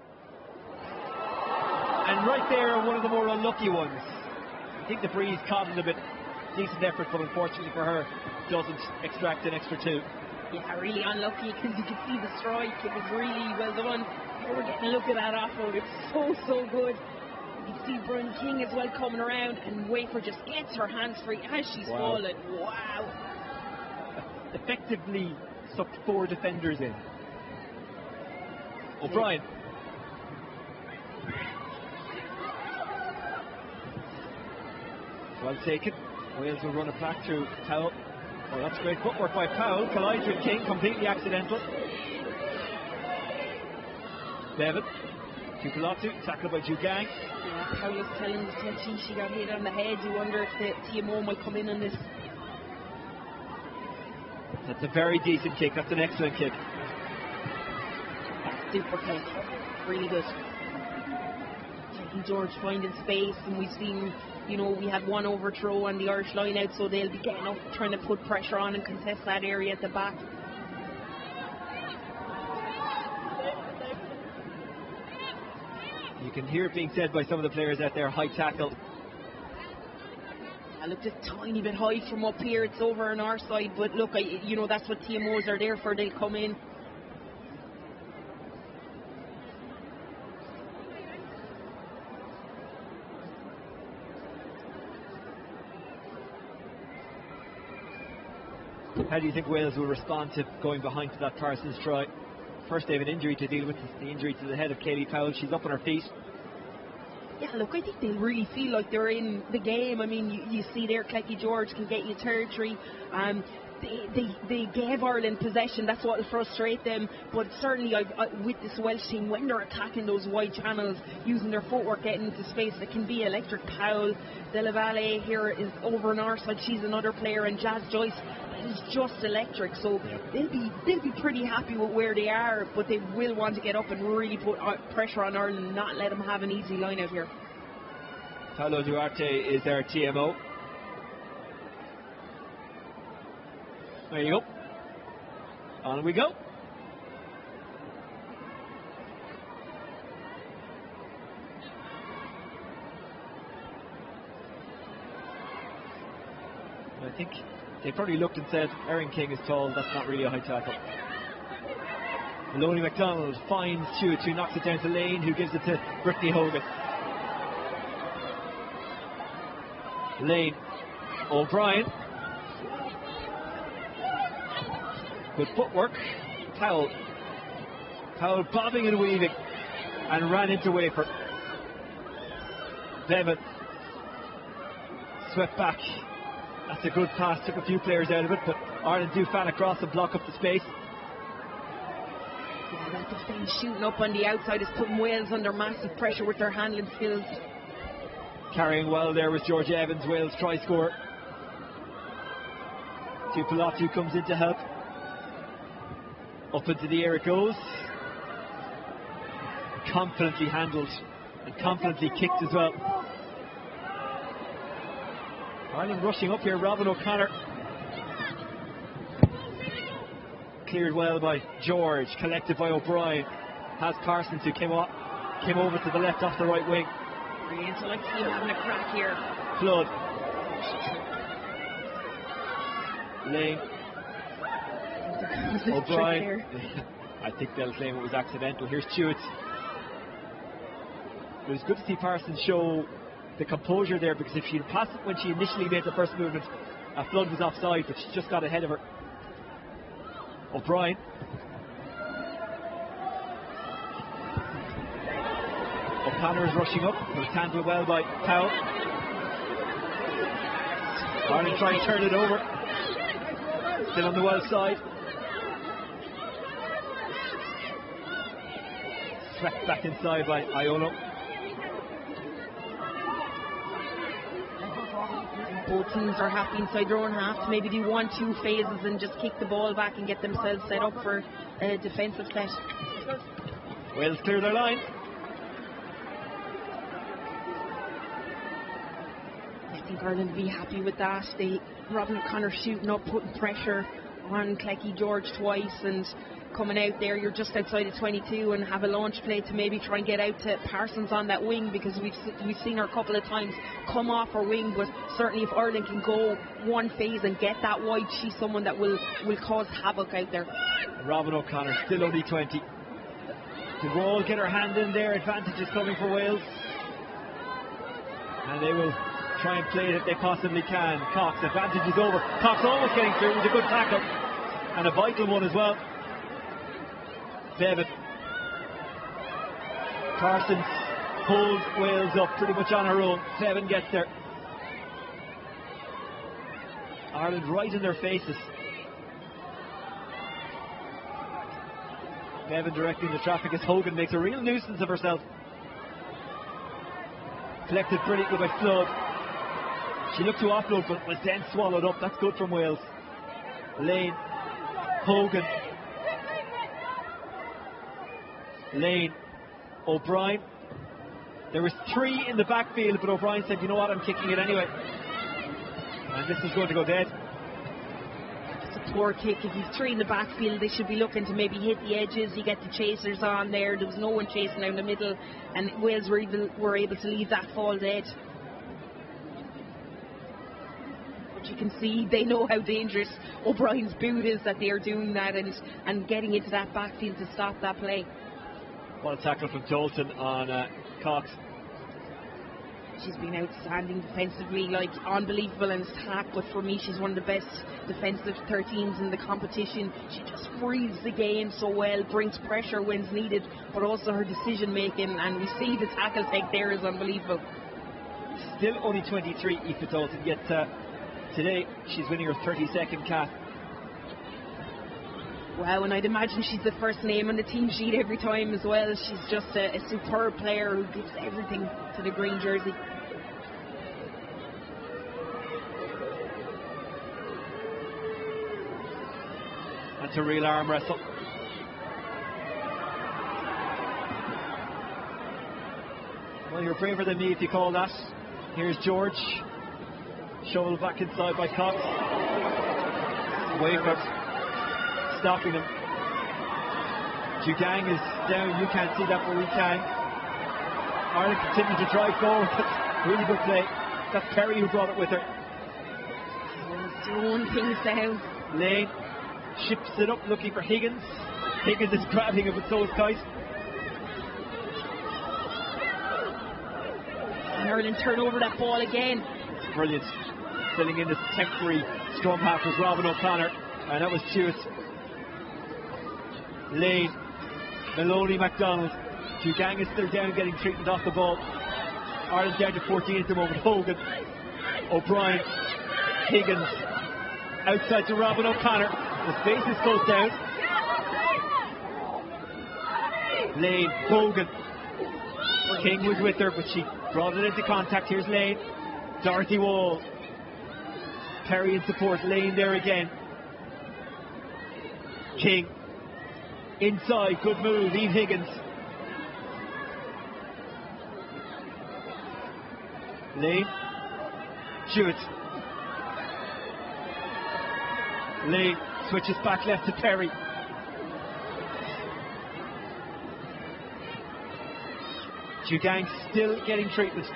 And right there, one of the more unlucky ones. I think the breeze caught it a bit. Decent effort, but unfortunately for her, doesn't extract an extra two. Yeah, really unlucky, because you could see the strike. It was really well done. We're getting a look at that offload. It's so good. You can see Bryn King as well coming around, and Wafer just gets her hands free as she's fallen. Wow. Effectively sucked four defenders in. O'Brien. Well taken. Wales will run it back through Powell. Oh, that's great footwork by Powell. Collides with King, completely accidental. Bevan. Tupolatu, tackled by Jugang. Yeah, Powell was telling the touchy she got hit on the head. You wonder if the TMO might come in on this. That's a very decent kick. That's an excellent kick. Super kick. Really good. Taking George finding space, and we've seen, we had one overthrow on the Irish line out, so they'll be getting up, trying to put pressure on and contest that area at the back. You can hear it being said by some of the players out there, high tackle. I looked a tiny bit high from up here. It's over on our side, but look, that's what TMOs are there for. They'll come in. How do you think Wales will respond to going behind to that Parsons try? First they have an injury to deal with, the injury to the head of Kaylee Powell. She's up on her feet. Yeah, look, I think they really feel like they're in the game. I mean, you see there, Clecky George can get you territory. They gave Ireland possession. That's what will frustrate them. But certainly, with this Welsh team, when they're attacking those wide channels, using their footwork, getting into space, it can be electric. Powell, De La Valle here is over on our side. She's another player, and Jazz Joyce is just electric. So they'll be pretty happy with where they are, but they will want to get up and really put pressure on Ireland and not let them have an easy line out here. Paolo Duarte is their TMO. There you go. On we go. I think they probably looked and said, Erin King is tall, that's not really a high tackle. Maloney McDonald finds Chewett, who knocks it down to Lane, who gives it to Brittany Hogan. Lane, O'Brien. Good footwork. Powell bobbing and weaving and ran into Wafer. Bevan swept back. That's a good pass, took a few players out of it, but Ireland do fan across and block up the space. Yeah, that defence shooting up on the outside is putting Wales under massive pressure with their handling skills. Carrying well there was Georgia Evans, Wales try scorer. Tupolatu comes in to help. Up into the air it goes. Confidently handled and confidently kicked as well. Ireland rushing up here. Robin O'Connor cleared well by George, collected by O'Brien. Has Parsons, who came over to the left off the right wing. Brilliant. I like to see him having a crack here. Flood. Lane. O'Brien. I think they'll claim it was accidental. Here's Chewett. It was good to see Parsons show the composure there, because if she'd passed it when she initially made the first movement, Flood was offside, but she just got ahead of her. O'Brien. O'Connor is rushing up. It was handled well by Powell. Ireland trying to turn it over. Still on the Welsh side. Swept back inside by Iolo. Both teams are happy inside their own half to maybe do 1-2 phases and just kick the ball back and get themselves set up for a defensive set. Wales clear their line. I think Ireland will be happy with that. Robin O'Connor shooting up, putting pressure on Clecky George twice, and coming out there, you're just outside of 22 and have a launch play to maybe try and get out to Parsons on that wing, because we've seen her a couple of times come off her wing, but certainly if Ireland can go one phase and get that wide, she's someone that will cause havoc out there. Robin O'Connor, still only 20. The Wall get her hand in there, advantage is coming for Wales, and they will try and play it if they possibly can. Cox, advantage is over. Cox almost getting through. It was a good tackle and a vital one as well. David Parsons pulls Wales up pretty much on her own. Bevan gets there. Ireland right in their faces. Bevan directing the traffic as Hogan makes a real nuisance of herself. Collected brilliantly by Flood. She looked to offload but was then swallowed up. That's good from Wales. Lane, Hogan, Lane, O'Brien. There was 3 in the backfield, but O'Brien said, you know what, I'm kicking it anyway. And this is going to go dead. It's a poor kick. If you've 3 in the backfield, they should be looking to maybe hit the edges. You get the chasers on there. There was no one chasing down the middle, and Wales were able to leave that fall dead. But you can see they know how dangerous O'Brien's boot is, that they are doing that and getting into that backfield to stop that play. What a tackle from Dalton on Cox. She's been outstanding defensively, like unbelievable in attack, but for me she's one of the best defensive 13s in the competition. She just reads the game so well, brings pressure when it's needed, but also her decision making, and we see the tackle take there is unbelievable. Still only 23, Aoife Dalton, yet today she's winning her 32nd cap. Wow, and I'd imagine she's the first name on the team sheet every time as well. She's just a superb player who gives everything to the green jersey. That's a real arm wrestle. Well, you're braver than me if you call that. Here's George. Shoveled back inside by Cox. Wayford stopping him. Jugang is down. You can't see that, but we can. Ireland continue to drive forward. Really good play. That's Perry who brought it with her. Throwing things down. Lane ships it up looking for Higgins. Higgins is grabbing it, but so is Kite. And Ireland turn over that ball again. Brilliant. Filling in this temporary scrum half was Robin O'Connor, and that was Jewett. Lane, Maloney, MacDonald. Jugang is still down, getting treatment off the ball. Ireland down to 14 at the moment. Hogan, O'Brien, Higgins, outside to Robin O'Connor. The space is closed down. Lane, Hogan. King was with her, but she brought it into contact. Here's Lane. Dorothy Wall. Perry in support. Lane there again. King. Inside. Good move. Eve Higgins. Lane. Jewett. Lane switches back left to Perry. Jugang still getting treatment.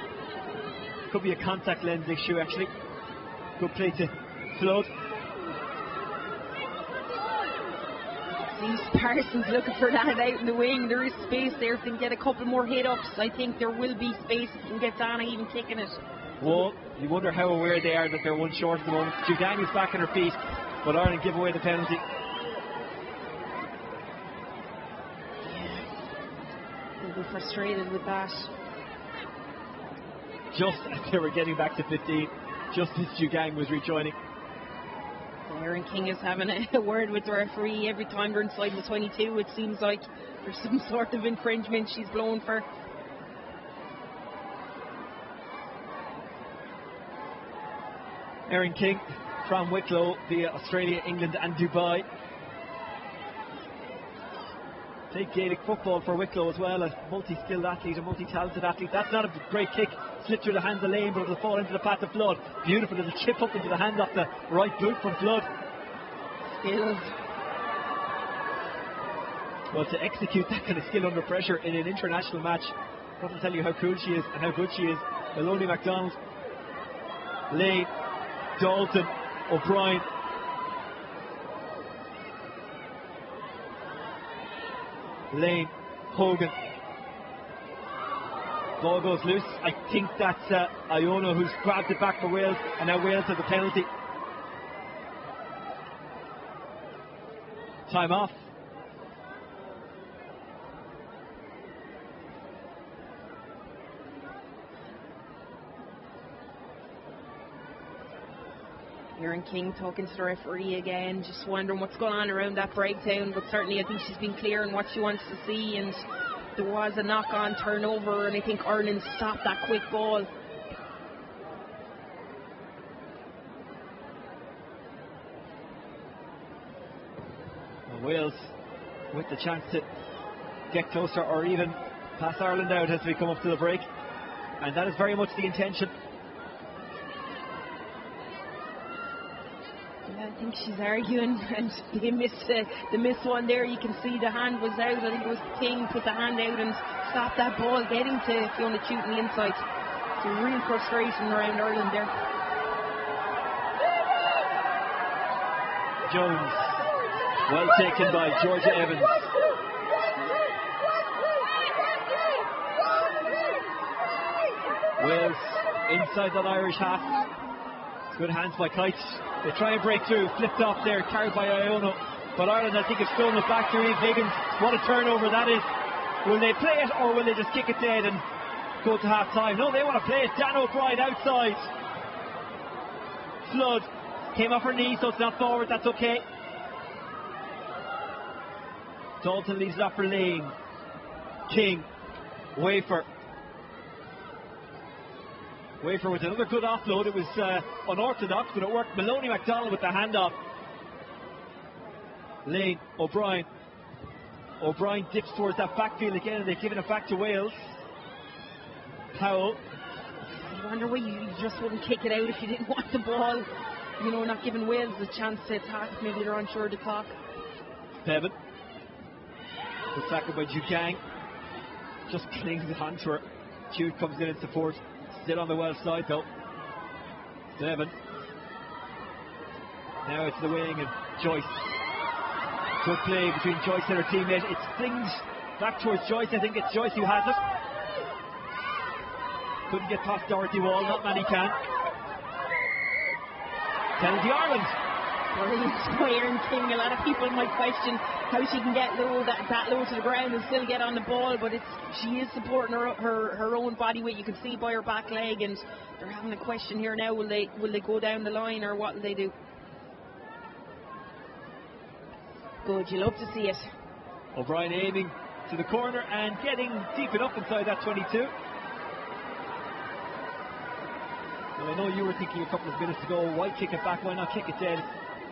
Could be a contact lens issue actually. Good play to Flood. These Parsons looking for that out in the wing. There is space there if they can get a couple more hit ups. I think there will be space if they can get Donna even kicking it. Well, you wonder how aware they are that they're one short at the moment. Jugang is back on her feet, but Ireland give away the penalty. They'll be frustrated with that. Just as they were getting back to 15, just as Jugang was rejoining. Aaron King is having a word with the referee every time they're inside the 22. It seems like there's some sort of infringement she's blown for. Erin King from Wicklow via Australia, England and Dubai. Played Gaelic football for Wicklow as well, a multi-skilled athlete, a multi-talented athlete. That's not a great kick, slipped through the hands of Lane, but it'll fall into the path of Flood. Beautiful little chip up into the hand off the right boot from Flood. Skills. Well, to execute that kind of skill under pressure in an international match doesn't tell you how cool she is and how good she is. Maloney, MacDonald, Lane, Dalton, O'Brien. Lane, Hogan. Ball goes loose. I think that's Iona who's grabbed it back for Wales, and now Wales have the penalty. Time off. Erin King talking to the referee again, just wondering what's going on around that breakdown, but certainly I think she's been clear on what she wants to see, and there was a knock-on turnover, and I think Ireland stopped that quick ball. Wales with the chance to get closer or even pass Ireland out as we come up to the break, and that is very much the intention. Yeah, I think she's arguing, and they missed the miss one there. You can see the hand was out. I think it was King put the hand out and stopped that ball getting to Fiona Chute on the inside. So real frustration around Ireland there. Jones, well taken by Georgia Evans. Wales inside that Irish half. Good hands by Kites. They try and break through. Flipped off there, carried by Iono. But Ireland, I think, have stolen it back to Eve Higgins. What a turnover that is. Will they play it, or will they just kick it dead and go to half time? No, they want to play it. Dan O'Brien outside. Flood came off her knee, so it's not forward. That's okay. Dalton leaves it up for Lane. King. Wafer with another good offload. It was unorthodox, but it worked. Maloney MacDonald with the handoff. Lane, O'Brien dips towards that backfield again, and they've given it back to Wales. Powell. I wonder why you just wouldn't kick it out if you didn't want the ball. You know, not giving Wales the chance to attack. Maybe they're unsure of the clock. Bevan. Good tackle by Jukang. Just clings onto her. Jude comes in support. Still on the Welsh side though. Bevan. Now it's the wing and Joyce. Good play between Joyce and her teammate. It flings back towards Joyce. I think it's Joyce who has it. Couldn't get past Dorothy Wall. Not many can. Penalty Ireland. Brilliant by Erin King. A lot of people might question how she can get low that low to the ground and still get on the ball, but she is supporting her own body weight. You can see by her back leg, and they're having a question here now. Will they go down the line, or what will they do? Good, you love to see it. O'Brien aiming to the corner and getting deep enough inside that 22. Well, I know you were thinking a couple of minutes ago, why kick it back, why not kick it dead?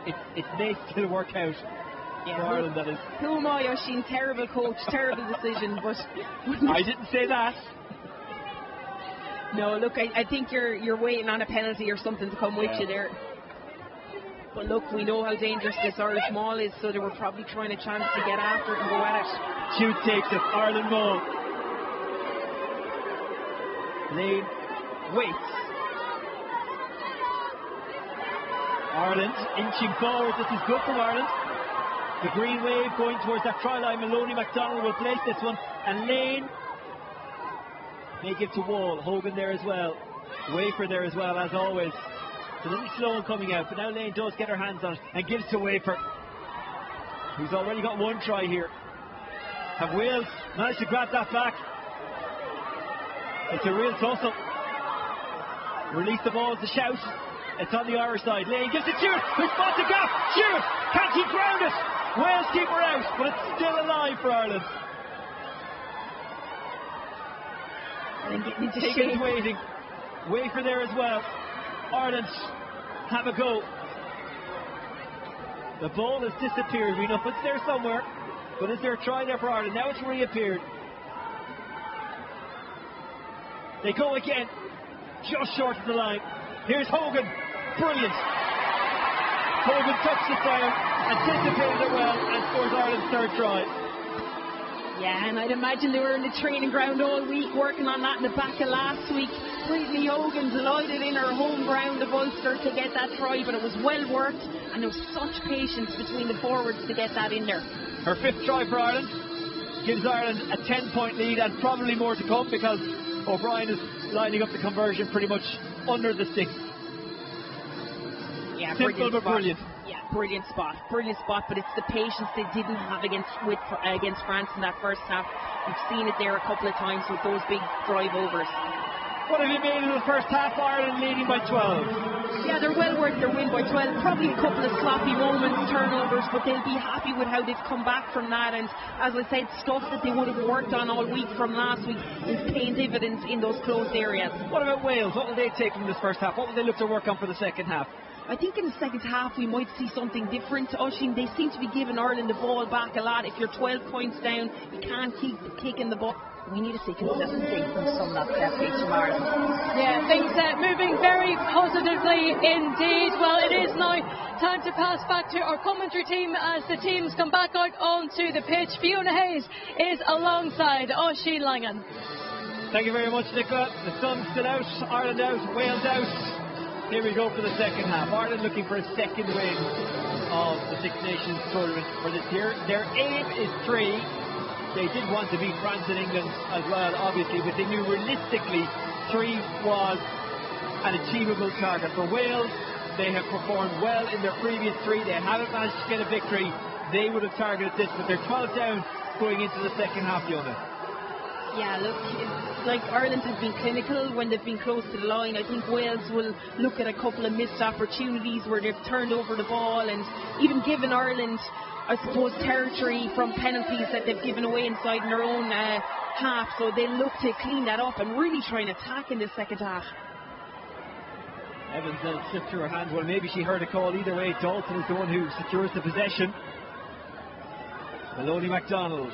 It may still work out for Ireland, that is. Who am I, Oisín? Terrible coach, terrible decision, but I didn't say that. No, look, I think you're waiting on a penalty or something to come with you there. But look, we know how dangerous this Irish maul is, so they were probably trying a chance to get after it and go at it. Jude takes it, Ireland maul. Lane waits. Ireland inching forward. This is good from Ireland. The green wave going towards that try line. Maloney MacDonald will place this one, and Lane may give to Wall. Hogan there as well. Wafer there as well, as always. It's a little slow in coming out, but now Lane does get her hands on it and gives to Wafer, who's already got one try here. Have Wales managed to grab that back? It's a real tussle. Release the ball, it's a shout. It's on the Irish side. Lane gives it to Jude, who spots a gap. Jude, can't he ground it? Wales keep her out, but it's still alive for Ireland. Higgins waiting. Wafer there as well. Ireland have a go. The ball has disappeared. We know it's there somewhere, but is there a try there for Ireland? Now it's reappeared. They go again, just short of the line. Here's Hogan. Brilliant. Hogan touched it down, anticipated it well, and scores Ireland's third try. Yeah, and I'd imagine they were in the training ground all week working on that in the back of last week. Brittany Hogan delighted in her home ground of Ulster to get that try, but it was well worked, and there was such patience between the forwards to get that in there. Her fifth try for Ireland gives Ireland a 10-point lead, and probably more to come, because O'Brien is lining up the conversion pretty much under the stick. Yeah, simple but brilliant. Yeah, brilliant spot, but it's the patience they didn't have against France in that first half. We've seen it there a couple of times with those big drive overs. What have you made in the first half? Ireland leading by 12. Yeah, they're well worth their win by 12. Probably a couple of sloppy moments, turnovers, but they'll be happy with how they've come back from that. And as I said, stuff that they would have worked on all week from last week is paying dividends in those closed areas. What about Wales? What will they take from this first half? What will they look to work on for the second half? I think in the second half we might see something different. Oisín, they seem to be giving Ireland the ball back a lot. If you're 12 points down, you can't keep kicking the ball. We need to see consistency from some of that set piece from Ireland. Yeah, things moving very positively indeed. Well, it is now time to pass back to our commentary team as the teams come back out onto the pitch. Fiona Hayes is alongside Oisín Langan. Thank you very much, Nicola. The sun's still out, Ireland out, Wales out. Here we go for the second half. Ireland looking for a second win of the Six Nations tournament for this year. Their aim is 3. They did want to beat France and England as well, obviously, but they knew realistically 3 was an achievable target. For Wales, they have performed well in their previous 3. They haven't managed to get a victory. They would have targeted this, but they're 12 down going into the second half, Fiona. Yeah, look, it's like Ireland have been clinical when they've been close to the line. I think Wales will look at a couple of missed opportunities where they've turned over the ball and even given Ireland, I suppose, territory from penalties that they've given away inside in their own half. So they look to clean that up and really try and attack in the second half. Evans slipped through her hands. Well, maybe she heard a call. Either way, Dalton is the one who secures the possession. Maloney MacDonald.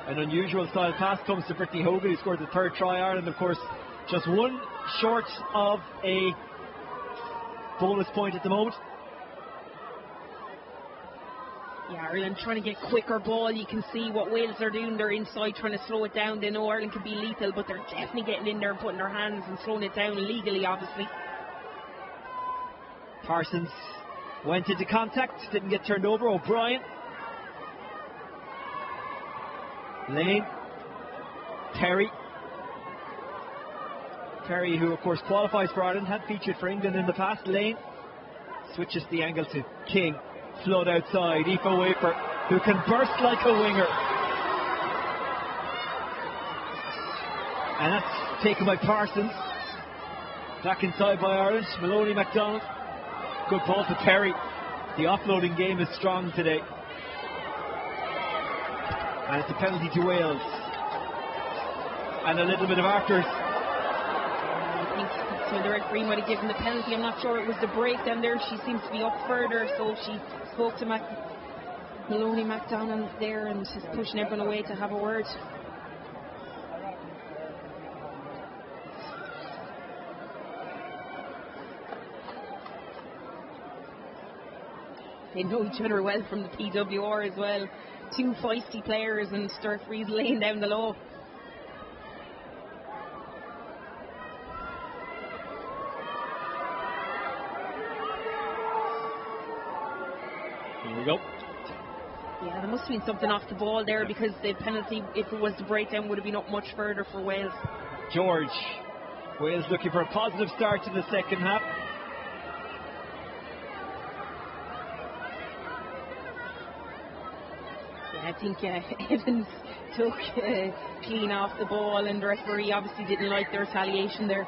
An unusual style pass comes to Brittany Hogan, who scored the 3rd try. Ireland, of course, just one short of a bonus point at the moment. Yeah, Ireland trying to get quicker ball. You can see what Wales are doing. They're inside trying to slow it down. They know Ireland can be lethal, but they're definitely getting in there and putting their hands and slowing it down legally, obviously. Parsons went into contact, didn't get turned over. O'Brien. Lane. Perry, who of course qualifies for Ireland, had featured for England in the past. Lane switches the angle to King. Flood outside. Aoife Wafer, who can burst like a winger. And that's taken by Parsons. Back inside by Ireland. Maloney MacDonald. Good ball to Perry. The offloading game is strong today. And it's a penalty to Wales. And a little bit of after. I think so the referee might have given the penalty. I'm not sure it was the breakdown there. She seems to be up further, so she spoke to Maloney MacDonald there and is pushing everyone away to have a word. They know each other well from the PWR as well. 2 feisty players, and the referee's laying down the law. Here we go. Yeah, there must have been something off the ball there, because the penalty, if it was the breakdown, would have been up much further for Wales. George. Wales looking for a positive start to the second half. I think Evans took clean off the ball, and the referee obviously didn't like the retaliation there.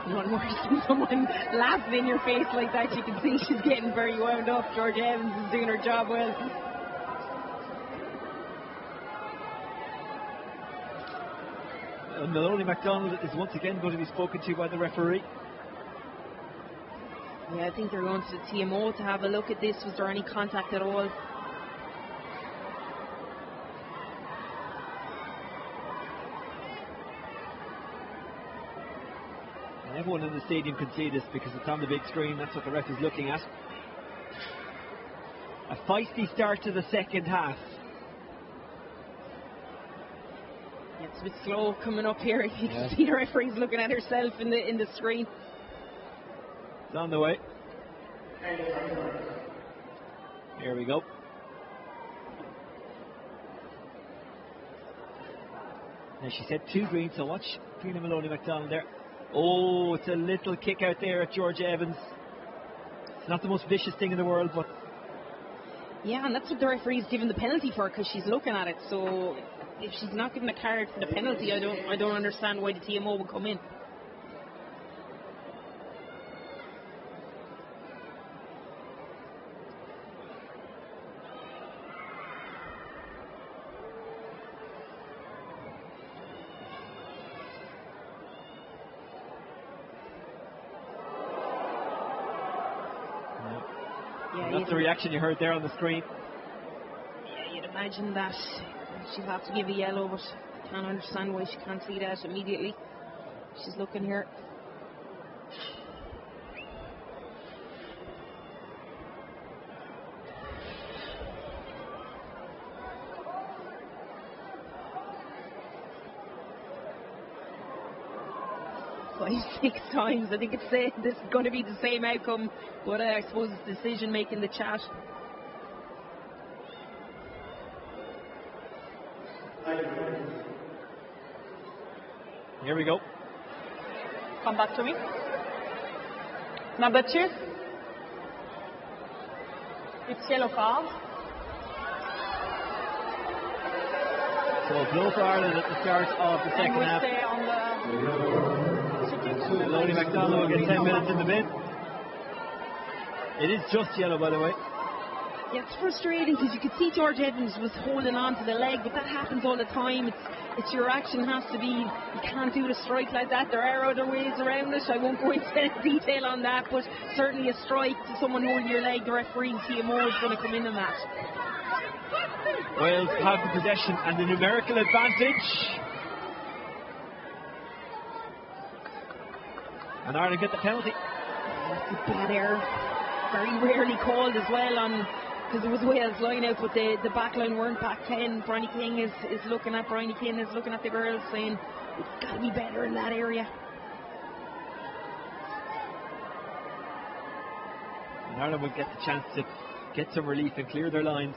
Nothing worse than someone laughing in your face like that. You can see she's getting very wound up. George Evans is doing her job well. Maloney MacDonald is once again going to be spoken to by the referee. Yeah, I think they're going to the TMO to have a look at this. Was there any contact at all? Everyone in the stadium can see this because it's on the big screen. That's what the ref is looking at. A feisty start to the second half. Yeah, it's a bit slow coming up here. You can see the referee's looking at herself in the screen. It's on the way. Here we go. Now she said 2 green, so watch Fiona Maloney MacDonald there. Oh, it's a little kick out there at George Evans. It's not the most vicious thing in the world, but... Yeah, and that's what the referee's given the penalty for, because she's looking at it. So if she's not given a card for the penalty, I don't understand why the TMO would come in. That's the reaction you heard there on the screen. Yeah, you'd imagine that she'll have to give a yellow, but I can't understand why she can't see that immediately. She's looking here. five, 6 times. I think this is going to be the same outcome, but I suppose it's decision making the chat. Here we go. Come back to me. Number 2. It's yellow card. So a blow for Ireland at the start of the second half. Stay on the Lonnie McDonald will get 10 minutes in the bin. It is just yellow, by the way. Yeah, it's frustrating because you could see George Evans was holding on to the leg, but that happens all the time. It's your action has to be, you can't do the strike like that. There are other ways around it. I won't go into detail on that, but certainly a strike to someone holding your leg, the referee TMO is going to come in on that. Wales have the possession and the numerical advantage. And Ireland get the penalty. That's a bad error. Very rarely called as well on, because it was Wales line out, but the back line weren't back 10. Bryony King is looking at the girls saying it's got to be better in that area. And Ireland will get the chance to get some relief and clear their lines.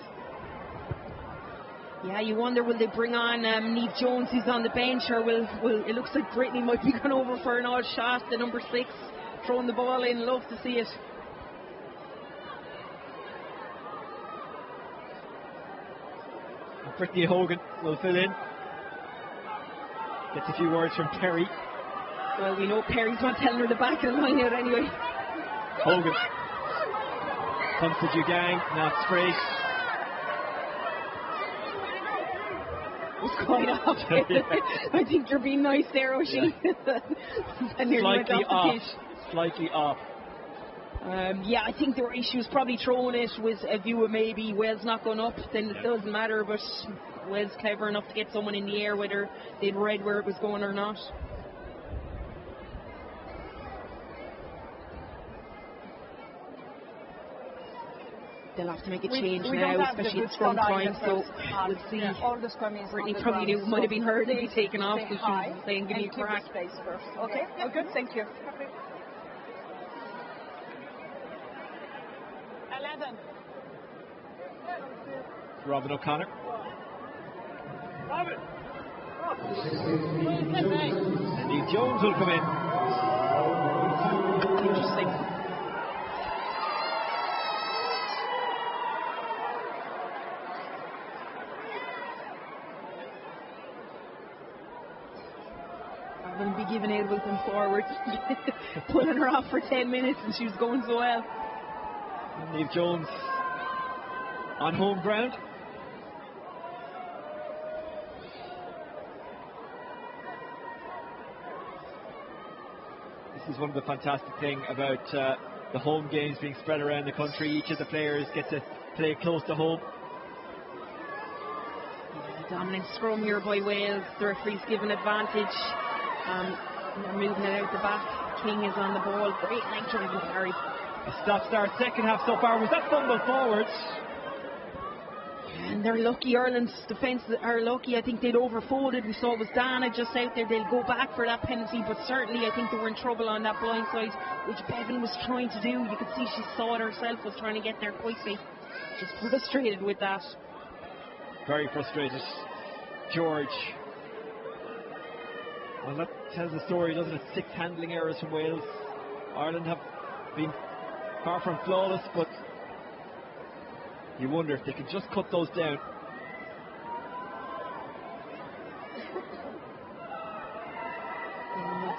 Yeah, you wonder, will they bring on Niamh Jones, who's on the bench, or will it looks like Brittany might be going over for an odd shot, the number 6, throwing the ball in. Love to see it. Brittany Hogan will fill in. Gets a few words from Perry. Well, we know Perry's not telling her the back of the line out anyway. Hogan comes to Jugang, not straight. Was quite off. I think you're being nice there, Oisin. Slightly off. Yeah, I think she was probably throwing it with a view of maybe Wales not going up, then it doesn't matter, but Wales clever enough to get someone in the air whether they'd read where it was going or not. They'll have to make a change now, especially at scrum time, so we'll see. Brittany probably might have been heard to be taken off because she was saying give me a crack. Okay, good, thank you. 11. Robin O'Connor. And Niamh Jones will come in. Interesting. Going to be giving out with them forward, pulling her off for 10 minutes, and she was going so well. Niamh Jones on home ground. This is one of the fantastic things about the home games being spread around the country. Each of the players get to play close to home. Dominant scrum here by Wales. The referee's given advantage. They're moving it out the back. King is on the ball. Great leg drive and carry. A stop-start second half so far. Was that fumble forwards? And they're lucky. Ireland's defence are lucky. I think they'd overfolded. We saw it was Dana just out there. They'll go back for that penalty, but certainly I think they were in trouble on that blind side, which Bevan was trying to do. You could see she saw it herself, was trying to get there quickly. Just frustrated with that. Very frustrated. George. Well, that tells the story, doesn't it? 6 handling errors from Wales. Ireland have been far from flawless, but you wonder if they could just cut those down.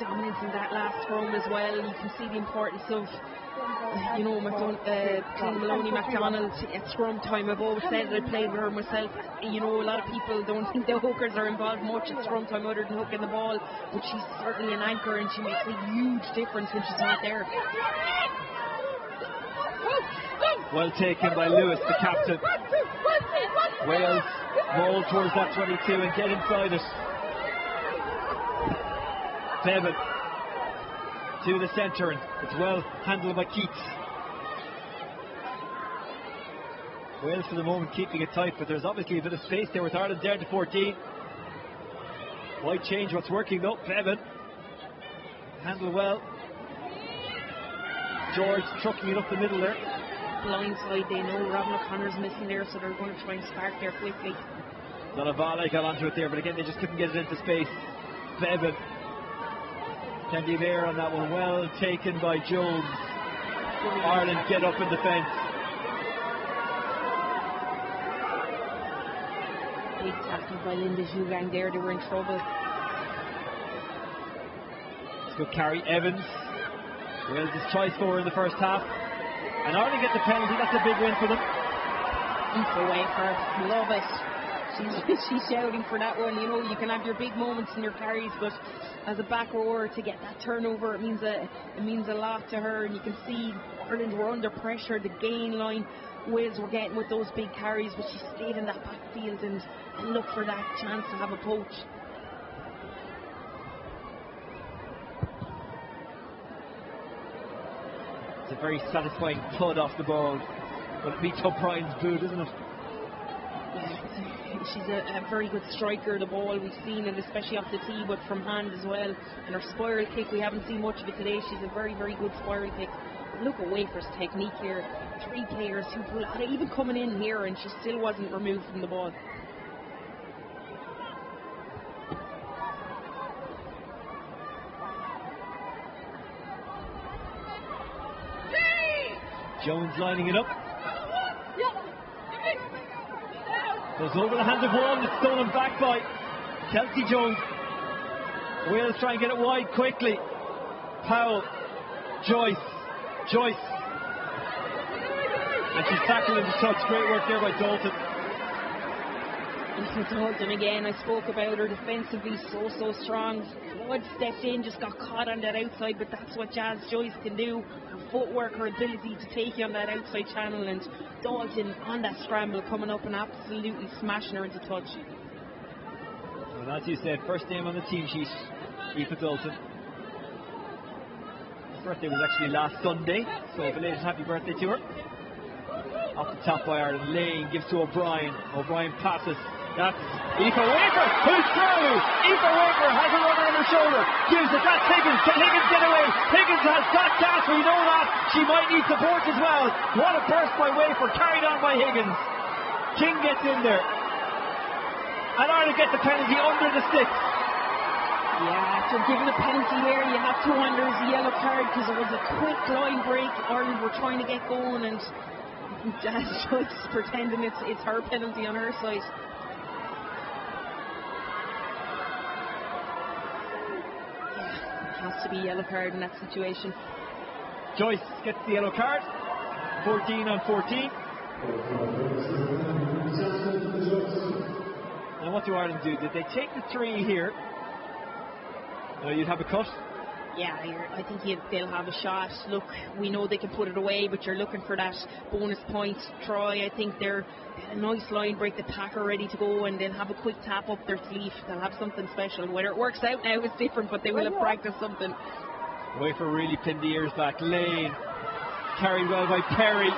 Dominance in that last scrum as well. You can see the importance of, Maloney McDonald at scrum time. I've always said that I played with her myself. A lot of people don't think the hookers are involved much at scrum time other than hooking the ball, but she's certainly an anchor and she makes a huge difference when she's not there. Well taken by Lewis, the captain. Wales roll towards that 22 and get inside it. Bevan to the centre, and it's well handled by Keats. Wales for the moment keeping it tight, but there's obviously a bit of space there with Ireland down to 14. Might change what's working though. Bevan handled well. George trucking it up the middle there. Blind side, they know Robin O'Connor's missing there, so they're going to try and spark there quickly. Delavala got onto it there, but again they just couldn't get it into space. Bevan Plenty of air on that one. Well taken by Jones. Ireland get up in defence. Big tackle by Linda Jugang there. They were in trouble. Let's go carry Evans. Wales' try scorer in the first half. And Ireland get the penalty. That's a big win for them. Equal way for her. Love it. She's shouting for that one. You know, you can have your big moments in your carries, but as a back rower to get that turnover, it means a lot to her. And you can see Ireland were under pressure. The gain line Wales were getting with those big carries, but she stayed in that backfield and looked for that chance to have a poach. It's a very satisfying thud off the ball. But it beats O'Brien's boot, isn't it? She's a very good striker of the ball. We've seen it, especially off the tee, but from hand as well. And her spiral kick, we haven't seen much of it today. She's a very, very good spiral kick. Look at Wafer's technique here. 3 players who even coming in here, and she still wasn't removed from the ball. Jones lining it up. Goes over the hands of one. It's stolen back by Kelsey Jones. Wales try and get it wide quickly. Powell. Joyce. And she's tackled into touch. Great work there by Dalton. Dalton again, I spoke about her defensively, so strong. Claude stepped in, just got caught on that outside, but that's what Jazz Joyce can do. Her footwork, her ability to take you on that outside channel, and Dalton on that scramble coming up and absolutely smashing her into touch. Well, as you said, first name on the team sheet, Aoife Dalton. Her birthday was actually last Sunday, so a belated happy birthday to her. Off the top by Ireland, Lane gives to O'Brien. O'Brien passes. That's Aoife Wafer, who's through. Aoife Wafer has a runner on her shoulder. Gives it. That's Higgins. Can Higgins get away? Higgins has got gas. We know that. She might need support as well. What a burst by Wafer, carried on by Higgins. King gets in there. And Ireland get the penalty under the sticks. Yeah, after giving a penalty here, you have to wonder is a yellow card because it was a quick line break. Ireland were trying to get going, and Jazz Joyce pretending it's her penalty on her side. Has to be a yellow card in that situation. Joyce gets the yellow card. 14 on 14. And what do Ireland do? Did they take the 3 here? You'd have a cut? Yeah, I think they'll have a shot. Look, we know they can put it away, but you're looking for that bonus point. Troy, I think they're a nice line break, the tacker ready to go, and they'll have a quick tap up their sleeve. They'll have something special. Whether it works out now is different, but they will have practiced something. Wafer really pinned the ears back. Lane, carried well by Perry.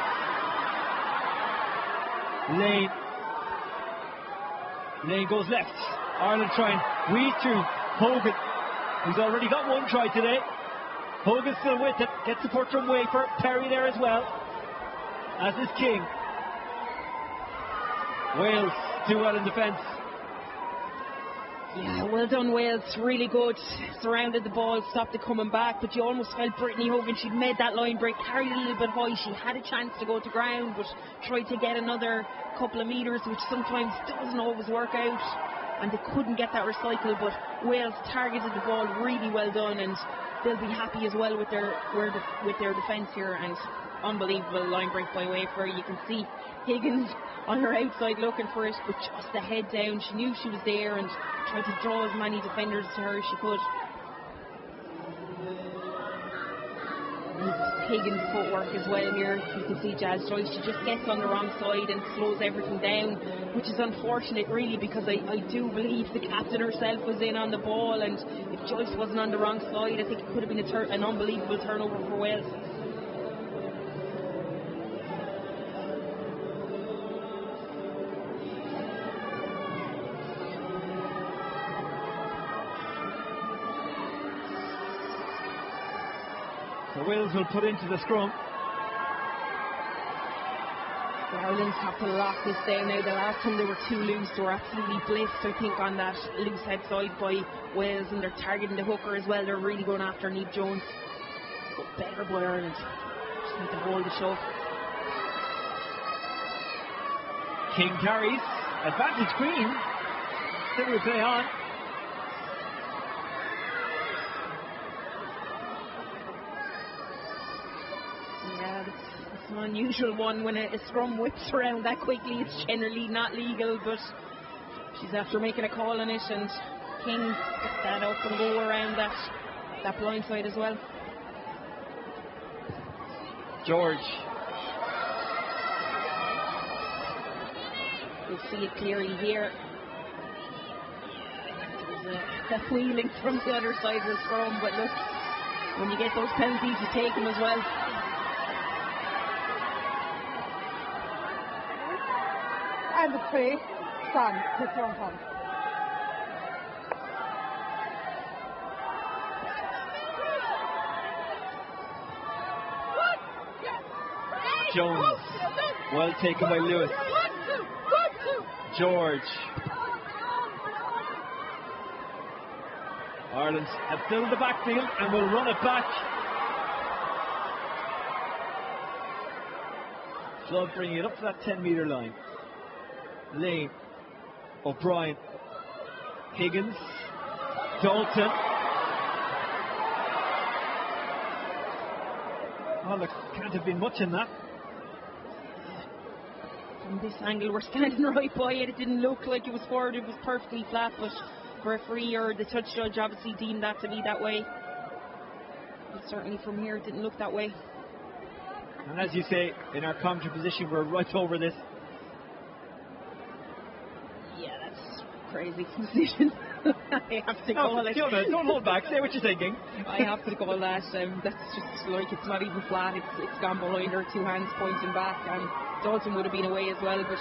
Lane goes left. Ireland trying weave through. Hogan, who's already got 1 try today. Hogan's still with it. Gets support from Wafer. Perry there as well. As is King. Wales do well in defence. Yeah, well done Wales, really good. Surrounded the ball, stopped it coming back, but you almost felt Brittany Hogan, she'd made that line break, carried a little bit high, she had a chance to go to ground, but tried to get another couple of metres, which sometimes doesn't always work out, and they couldn't get that recycle, but Wales targeted the ball really well done, and they'll be happy as well with their defence here, and unbelievable line break by Wafer. You can see Higgins on her outside looking for it, but just the head down. She knew she was there and tried to draw as many defenders to her as she could. Higgins' footwork as well here. You can see Jazz Joyce, she just gets on the wrong side and slows everything down, which is unfortunate really, because I do believe the captain herself was in on the ball, and if Joyce wasn't on the wrong side, I think it could have been an unbelievable turnover for Wales. So Wales will put into the scrum. Yeah, Ireland have to lock this down now. The last time they were too loose, they were absolutely blitzed, I think, on that loose head side by Wales, and they're targeting the hooker as well. They're really going after Niamh Jones. But better by Ireland. Just need to hold the shove. King carries. Advantage Green. Still we play on. Yeah, it's an unusual one when a scrum whips around that quickly. It's generally not legal, but she's after making a call on it, and King gets that up and go around that blind side as well. George. You'll see it clearly here. There's a wheeling from the other side of the scrum, but look, when you get those penalties, you take them as well. And the three, Son, his wrong hand. Jones. Well taken by Lewis. George. Ireland have filled the backfield and will run it back. Flood bringing it up to that 10-metre line. Lane. O'Brien. Higgins. Dalton. Oh, there can't have been much in that. From this angle, we're standing right by it. It didn't look like it was forward, it was perfectly flat, but the referee or the touch judge obviously deemed that to be that way. But certainly from here, it didn't look that way. And as you say, in our commentary position, we're right over this. Yeah, that's crazy decision. I have to call it. Fiona, don't hold back. Say what you're thinking. I have to call that. That's just like, it's not even flat. It's gone behind her, two hands pointing back, and Dalton would have been away as well. But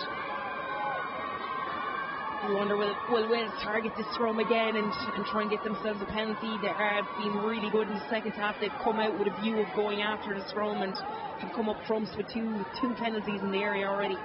you wonder, will Wales target this scrum again and try and get themselves a penalty? They have been really good in the second half. They've come out with a view of going after the scrum and have come up trumps with two penalties in the area already.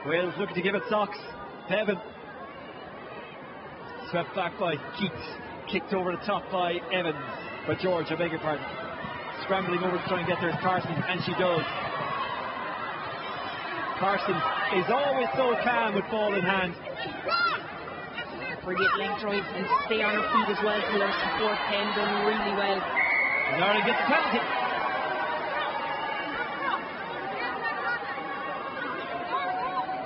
Wales looking to give it socks. Bevan. Swept back by Keats. Kicked over the top by Evans. By George, I beg your pardon. Scrambling over to try and get there is Parsons, and she does. Parsons is always so calm with ball in hand. Brilliant leg drive and stay on her feet as well. So their support Pen done really well. And Ireland gets the penalty.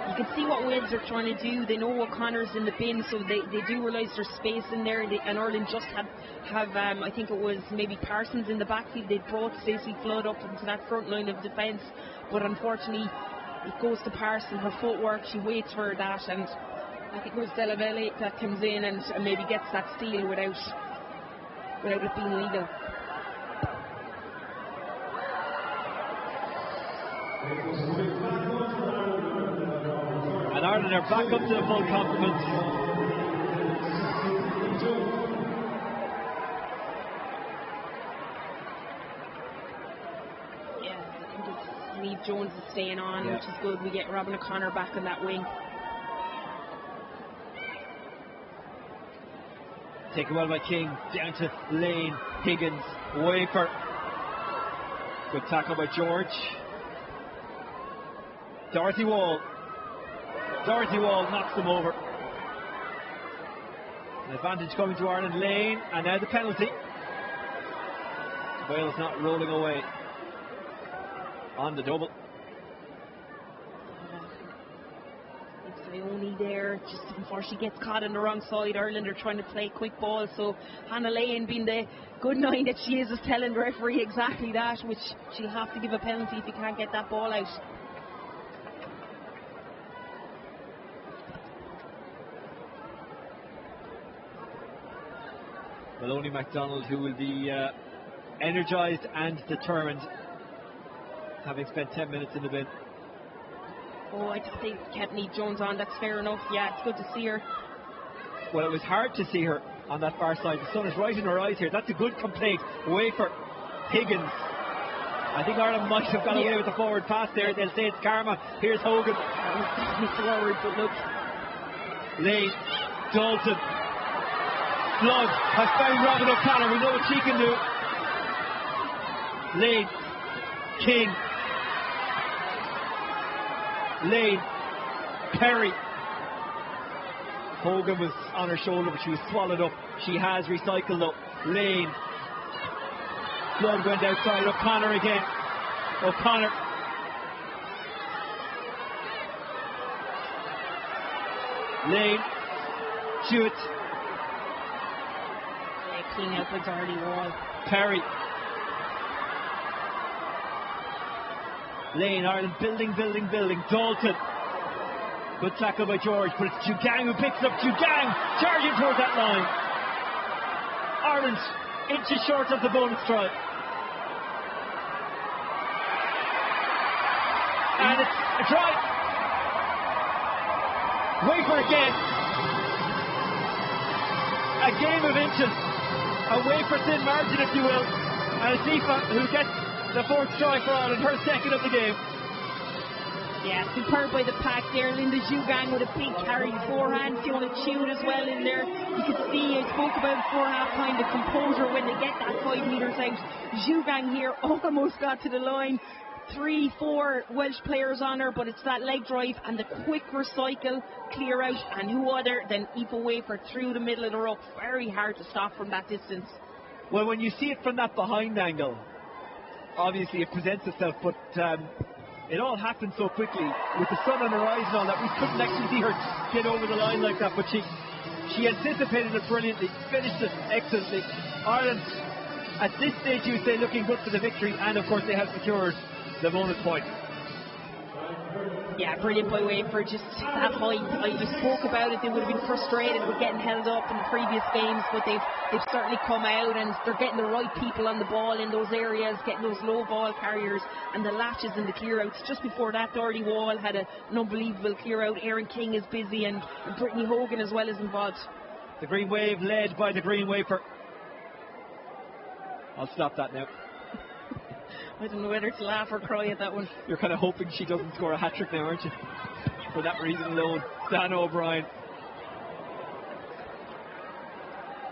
You can see what Wales are trying to do. They know O'Connor's in the bin, so they do realise there's space in there. And Ireland just have I think it was maybe Parsons in the backfield. They brought Stacey Flood up into that front line of defence, but unfortunately it goes to Parsons. Her footwork, she waits for that, and I think it was Delabelle that comes in and maybe gets that steal without it being legal. And Ireland are back up to the full complement. Yeah, I think it's Niamh Jones is staying on, which is good. We get Robin O'Connor back on that wing. Taken well by King, down to Lane, Higgins, Wafer. Good tackle by George. Dorothy Wall knocks them over. An advantage coming to Ireland. Lane, and now the penalty. Wales not rolling away on the double. It's Ione there, just before she gets caught on the wrong side. Ireland are trying to play quick ball, so Hannah Lane, being the good nine that she is telling the referee exactly that, which she'll have to give a penalty if you can't get that ball out. Maloney MacDonald, who will be energised and determined, having spent 10 minutes in the bin. Oh, I just think kept Neve Jones on. That's fair enough. Yeah, it's good to see her. Well, it was hard to see her on that far side. The sun is right in her eyes here. That's a good complaint. Away for Higgins. I think Ireland might have got away with the forward pass there. They'll say it's karma. Here's Hogan. Forward, but look. Lane, Dalton, Flood has found Robin O'Connor. We know what she can do. Lane, King, Lane, Perry. Hogan was on her shoulder, but she was swallowed up. She has recycled though. Lane, Flood went outside. O'Connor again. O'Connor. Lane, Jewett. Clean out the dirty wall. Perry. Lane, Ireland building. Dalton. Good tackle by George, but it's Jugang who picks up. Jugang charging towards that line. Ireland inches short of the bonus try. And it's a try. Wafer again. A game of inches. A wafer thin margin, if you will. And Asifa, who gets the fourth try for Ireland, her second of the game. Yeah, superb by the pack there. Linda Jugang with a big carry forehand. Fiona Chewd as well in there. You can see, I spoke about before half time, the composure when they get that 5 metres out. Jugang here almost got to the line. 3-4 Welsh players on her, but it's that leg drive and the quick recycle, clear out, and who other than Aoife Wafer through the middle of the ruck. Very hard to stop from that distance. Well, when you see it from that behind angle, obviously it presents itself, but it all happened so quickly with the sun on her eyes and all that. We couldn't actually see her get over the line like that, but she anticipated it brilliantly, finished it excellently. Ireland, at this stage, you would say, looking good for the victory, and of course they have secured the bonus point. Yeah, brilliant by Wafer, just that height. I just spoke about it. They would have been frustrated with getting held up in the previous games, but they've certainly come out and they're getting the right people on the ball in those areas, getting those low ball carriers and the latches and the clear outs. Just before that, Doherty Wall had an unbelievable clear out. Erin King is busy and Brittany Hogan as well is involved. The Green Wave led by the Green Wafer. I'll stop that now. I don't know whether to laugh or cry at that one. You're kind of hoping she doesn't score a hat-trick now, aren't you? For that reason alone. Dan O'Brien.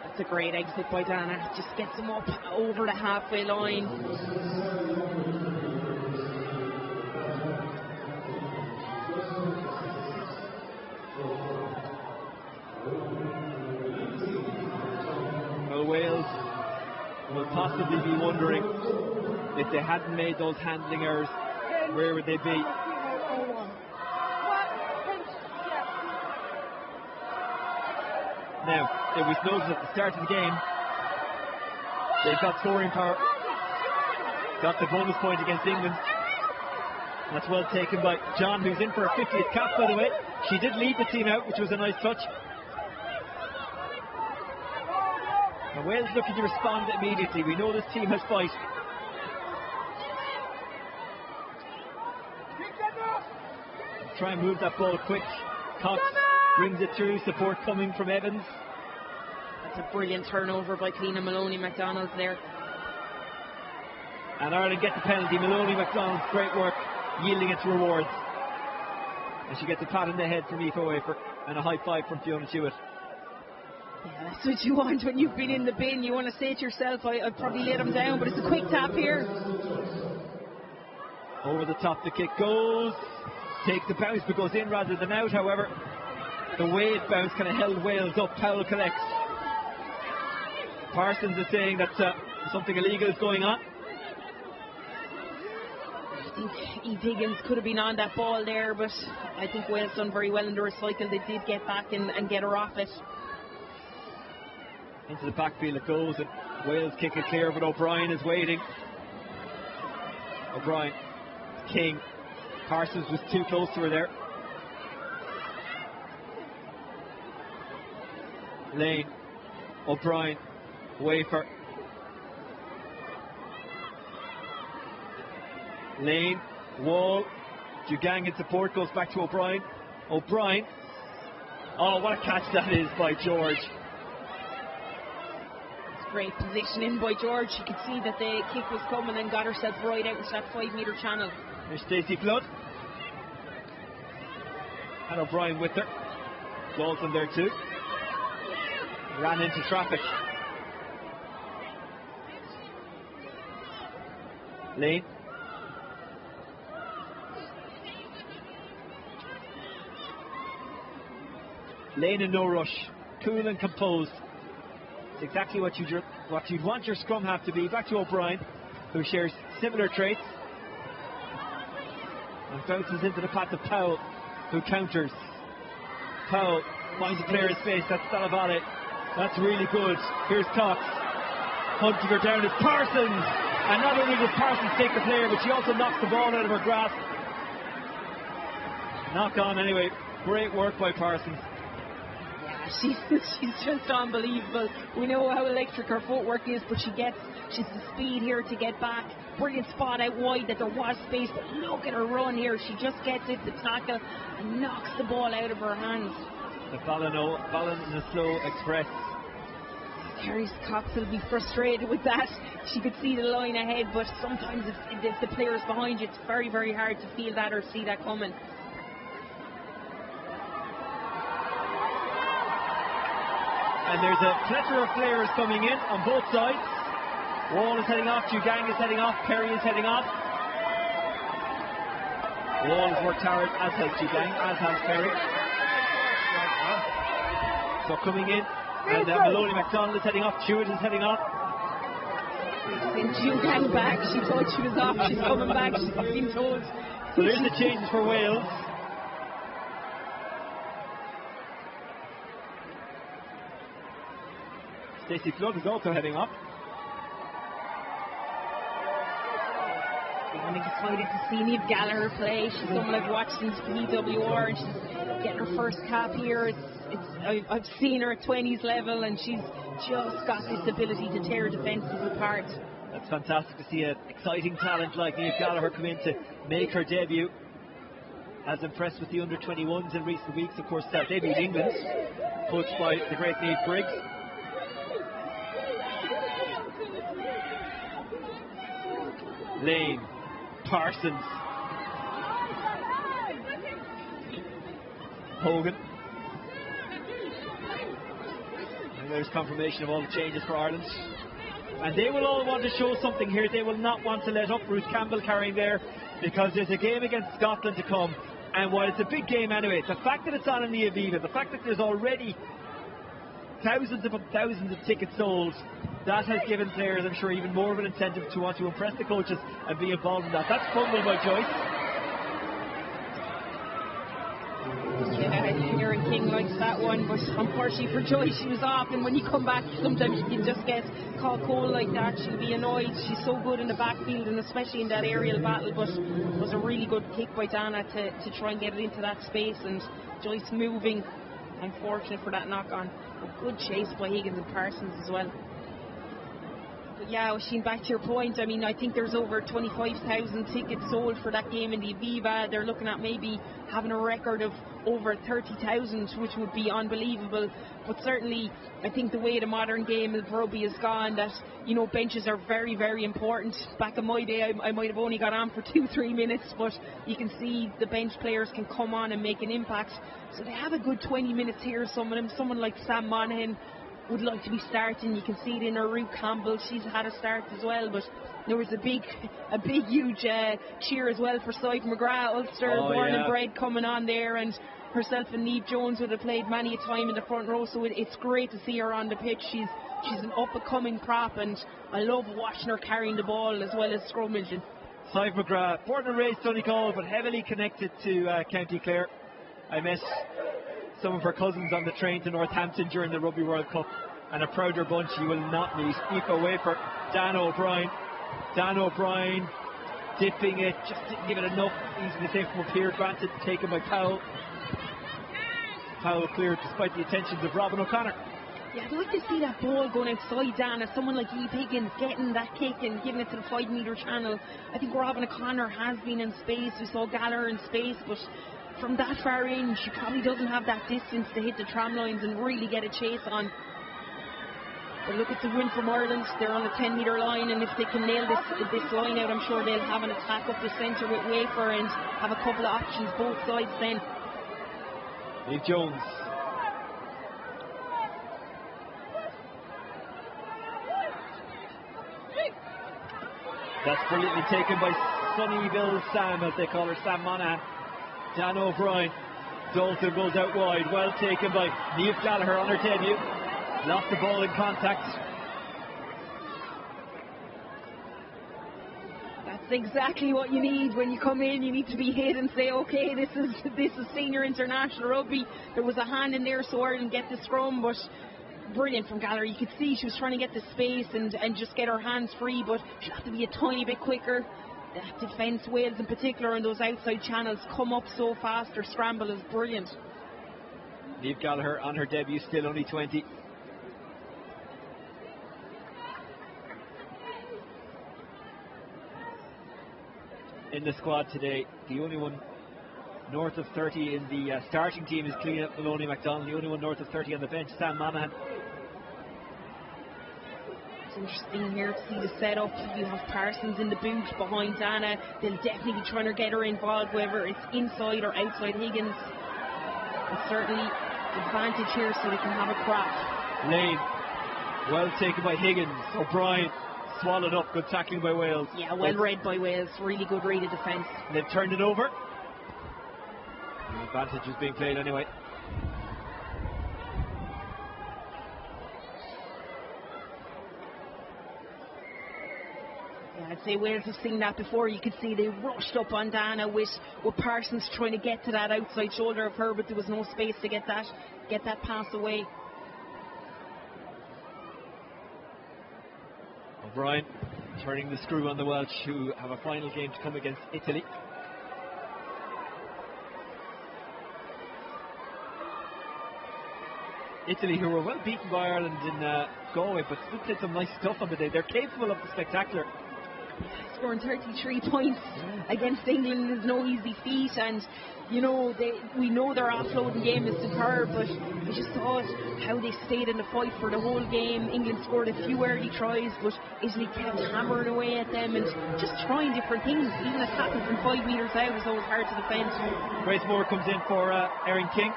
That's a great exit by Dana. Just gets him up over the halfway line. Well, Wales will possibly be wondering, if they hadn't made those handling errors, where would they be? Now, it was noted at the start of the game, they've got scoring power, got the bonus point against England. That's well taken by John, who's in for her 50th cap, by the way. She did lead the team out, which was a nice touch. And Wales looking to respond immediately. We know this team has fight. Try and move that ball quick. Cox brings it through, support coming from Evans. That's a brilliant turnover by Cliona Maloney McDonald there. And Ireland get the penalty. Maloney McDonald's great work, yielding its rewards. And she gets a pat on the head from Aoife Wafer and a high five from Fiona Chewett. Yeah, that's what you want when you've been in the bin. You want to say to yourself, I'd probably let him down, but it's a quick tap here. Over the top, the kick goes. Takes the bounce but goes in rather than out. However, the wave bounce kind of held Wales up. Powell collects. Parsons is saying that something illegal is going on. I think Eve Higgins could have been on that ball there, but I think Wales done very well in the recycle. They did get back and get her off it. Into the backfield it goes, and Wales kick it clear, but O'Brien is waiting. O'Brien, King. Parsons was too close to her there. Lane, O'Brien, Wafer. Lane, Wall, Dugang in support, goes back to O'Brien. O'Brien. Oh, what a catch that is by George. Great positioning by George. You could see that the kick was coming and got herself right out into that 5-metre channel. There's Stacey Flood. And O'Brien with her. Dalton there too. Ran into traffic. Lane. Lane in no rush. Cool and composed. It's exactly what you'd want your scrum half to be. Back to O'Brien, who shares similar traits. And bounces into the path of Powell, who counters. Powell finds a player in space. That's Stalavale. That's really good. Here's Cox. Hunting her down is Parsons. And not only does Parsons take the player, but she also knocks the ball out of her grasp. Knock on anyway. Great work by Parsons. She's just unbelievable. We know how electric her footwork is, but she's the speed here to get back. Brilliant spot out wide that there was space, but look at her run here. She just gets it to tackle and knocks the ball out of her hands. The Ballon in the slow express. Terry Cox will be frustrated with that. She could see the line ahead, but sometimes if the player's behind you, it's very, very hard to feel that or see that coming. And there's a plethora of players coming in on both sides. Wall is heading off, Dugang is heading off, Perry is heading off. Wall has worked hard, as has Dugang, as has Perry. So coming in, and Maloney MacDonald is heading off, Jewett is heading off. And Dugang back, she thought she was off, she's coming back, she's been told. So there's the changes for Wales. Stacey Flood is also heading up. I'm excited to see Niamh Gallagher play. She's someone I've watched since PWR, and she's getting her first cap here. I've seen her at 20s level, and she's just got this ability to tear defences apart. That's fantastic to see an exciting talent like Niamh Gallagher come in to make her debut. Has impressed with the under-21s in recent weeks. Of course, they beat England, coached by the great Niamh Briggs. Lane, Parsons, Hogan. And there's confirmation of all the changes for Ireland. And they will all want to show something here. They will not want to let up. Ruth Campbell carrying there, because there's a game against Scotland to come. And while it's a big game anyway, the fact that it's on in the Aviva, the fact that there's already thousands upon thousands of tickets sold, that has given players, I'm sure, even more of an incentive to want to impress the coaches and be involved in that. That's fumble by Joyce. Yeah, Erin King likes that one, but unfortunately for Joyce, she was off, and when you come back, sometimes you can just get caught cold like that. She'll be annoyed. She's so good in the backfield, and especially in that aerial battle, but it was a really good kick by Dana to try and get it into that space, and Joyce moving. Unfortunate for that knock-on. A good chase by Higgins and Parsons as well. But yeah, Oisin, back to your point, I mean, I think there's over 25,000 tickets sold for that game in the Aviva. They're looking at maybe having a record of over 30,000, which would be unbelievable. But certainly, I think the way the modern game of rugby has gone, that, you know, benches are very, very important. Back in my day, I might have only got on for 2-3 minutes, but you can see the bench players can come on and make an impact. So they have a good 20 minutes here, some of them. Someone like Sam Monaghan would like to be starting. You can see it in her. Ruth Campbell, she's had a start as well, but there was a big huge cheer as well for Sive McGrath, Ulster, born and bred, coming on there, and herself and Niamh Jones would have played many a time in the front row, so it's great to see her on the pitch. She's an up-and-coming prop, and I love watching her carrying the ball as well as scrummaging. Sive McGrath, born and raised Donegal, but heavily connected to County Clare. I met some of her cousins on the train to Northampton during the Rugby World Cup, and a prouder bunch you will not meet. Aoife Wafer, Dan O'Brien. Dan O'Brien dipping it, just didn't give it enough. Easy to take from up here, granted, taken by Powell. Powell cleared despite the attentions of Robin O'Connor. Yeah, I'd like to see that ball going outside, Dan, as someone like Eve Higgins getting that kick and giving it to the 5-metre channel. I think Robin O'Connor has been in space. We saw Gallagher in space, but from that far in, she probably doesn't have that distance to hit the tram lines and really get a chase on. But look at the win from Ireland. They're on the 10-metre line, and if they can nail this line out, I'm sure they'll have an attack up the centre with Wafer and have a couple of options both sides then. Eve Jones. That's brilliantly taken by Sunnyville Sam, as they call her, Sam Monaghan. Dan O'Brien. Dalton goes out wide. Well taken by Niamh Gallagher on her debut. Lost the ball in contact. That's exactly what you need when you come in. You need to be hit and say, okay, this is senior international rugby. There was a hand in there, so Ireland get the scrum, but brilliant from Gallagher. You could see she was trying to get the space and just get her hands free, but she'd have to be a tiny bit quicker. That defence, Wales in particular, and those outside channels come up so fast. Her scramble is brilliant. Niamh Gallagher on her debut, still only 20. In the squad today, the only one north of 30 in the starting team is Clean Maloney MacDonald. The only one north of 30 on the bench, Sam Monaghan. It's interesting here to see the setup. You have Parsons in the boot behind Dana. They'll definitely be trying to get her involved, whether it's inside or outside Higgins. It's certainly advantage here so they can have a crack. Lane, well taken by Higgins. O'Brien swallowed up. Good tackling by Wales. Yeah, well read by Wales. Really good read of defence. They've turned it over. The advantage is being played anyway. Yeah, I'd say Wales have seen that before. You could see they rushed up on Dana with Parsons trying to get to that outside shoulder of her, but there was no space to get that pass away. O'Brien turning the screw on the Welsh, who have a final game to come against Italy. Italy, who were well beaten by Ireland in Galway, but still played some nice stuff on the day. They're capable of the spectacular. Scoring 33 points against England is no easy feat, and you know we know their offloading game is superb, but we just saw how they stayed in the fight for the whole game. England scored a few early tries, but Italy kept hammering away at them and just trying different things, even attacking from 5 metres out was always hard to defend. Grace Moore comes in for Erin King.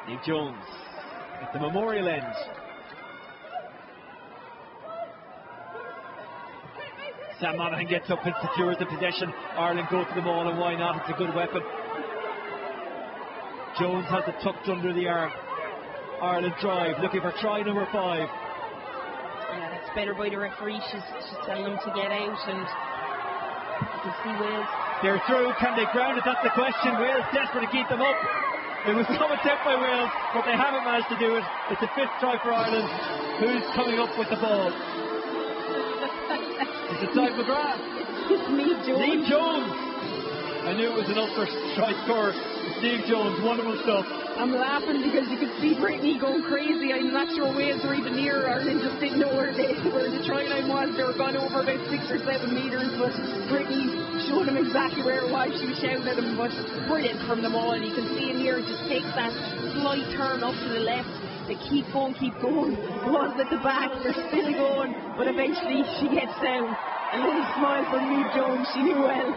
Eve Jones at the memorial end. Sam Monaghan gets up and secures the possession. Ireland go to the ball, and why not? It's a good weapon. Jones has it tucked under the arm. Ireland drive, looking for try number 5. Yeah, that's better by the referee. She's telling them to get out, and you can see Wales. They're through. Can they ground it? That's the question. Wales desperate to keep them up. It was some attempt by Wales, but they haven't managed to do it. It's a 5th try for Ireland. Who's coming up with the ball? Is it Clive McGrath? It's Niamh Jones. Niamh Jones! I knew it was an Ulster try scorer. Niamh Jones, wonderful stuff. I'm laughing because you could see Brittany going crazy. I'm not sure Wales were even near her. Ireland just didn't know where the try line was. They were gone over about 6 or 7 metres, but Brittany showed them exactly where it was. She was shouting at them, but brilliant from them all. You can see in here, it just takes that slight turn up to the left. They keep going. Balls at the back, they're still going, but eventually she gets down. A little smile from Niamh Jones, she knew well.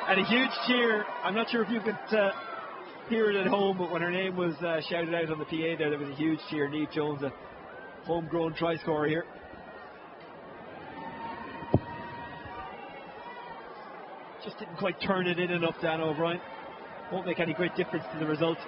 And a huge cheer. I'm not sure if you could hear it at home, but when her name was shouted out on the PA there was a huge cheer. Niamh Jones, a homegrown try scorer here. Just didn't quite turn it in enough, Dan O'Brien. Won't make any great difference to the result.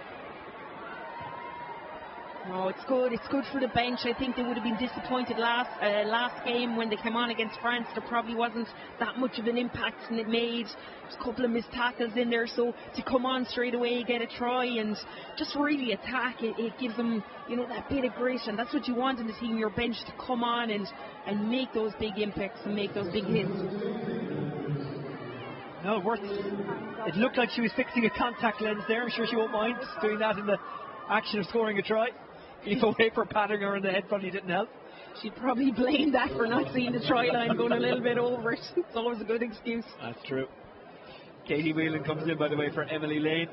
No, it's good. It's good for the bench. I think they would have been disappointed last game when they came on against France. There probably wasn't that much of an impact, and it made a couple of missed tackles in there. So to come on straight away, get a try, and just really attack, it gives them, you know, that bit of grit, and that's what you want in the team. Your bench to come on and make those big impacts and make those big hits. No, it looked like she was fixing a contact lens there. I'm sure she won't mind doing that in the action of scoring a try. Aoife Wafer patting her in the head probably didn't help. She'd probably blame that for not seeing the try line going a little bit over it. It's always a good excuse. That's true. Katie Whelan comes in, by the way, for Emily Lane.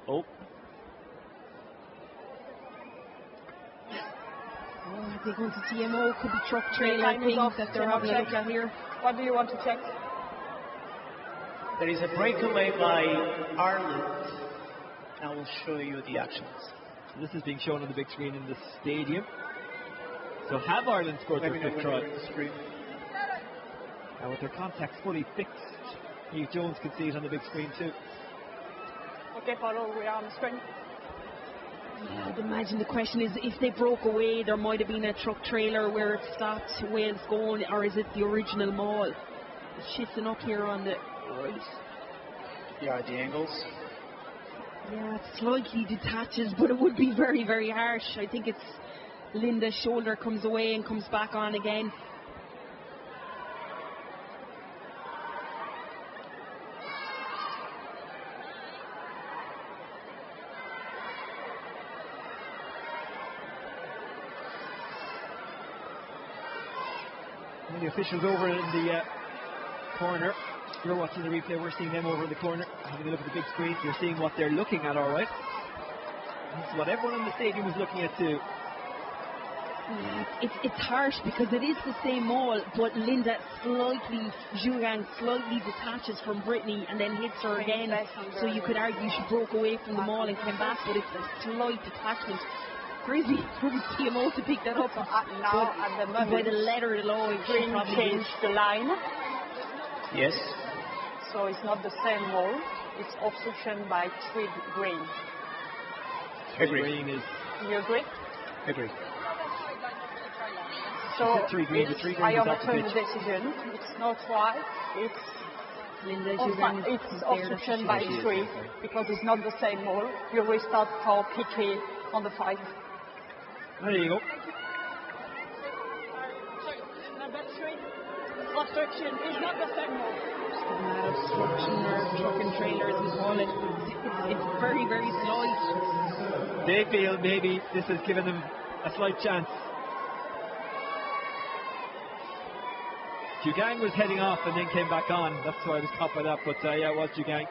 Oh. Oh, they go to TMO, could be truck trailer things that they're having a look at here. What do you want to check? There is a breakaway by Ireland. I will show you the actions. So this is being shown on the big screen in the stadium. So have Ireland scored their fifth try? Now with their contacts fully fixed, Eve Jones can see it on the big screen too. Okay, Paulo, we are on the screen. Yeah, I'd imagine the question is if they broke away, there might have been a truck trailer where it stopped Wales going, or is it the original mall? It's shifting up here on the right. Yeah, the angles. Yeah, it slightly detaches, but it would be very, very harsh. I think it's Linda's shoulder comes away and comes back on again. And the officials over in the corner. You're watching the replay, we're seeing them over in the corner, having a look at the big screen. You're seeing what they're looking at, alright. This is what everyone in the stadium is looking at too. Yeah, it's harsh because it is the same mall, but Linda Julian slightly detaches from Brittany and then hits her again. So you could argue she broke away from the mall and came back, but it's a slight detachment. Crazy for the TMO to pick that up. Now, at the moment, by the letter of the law, Green changed the line. Yes. So it's not the same wall. It's obstruction by 3 green. Agree. Green is. You agree? Agree. So three green, it's, three green I is off the overturn the pitch. decision. It's not right. It's Linda Julian is it's there. obstruction by 3 because it's not the same wall. You restart for PK on the 5. There you go. Obstruction is not the same wall. Not obstruction or truck and trailer as we call it. It's very, very slight. They feel maybe this has given them a slight chance. Jugang was heading off and then came back on. That's why I was caught by that. But yeah, it was Jugang.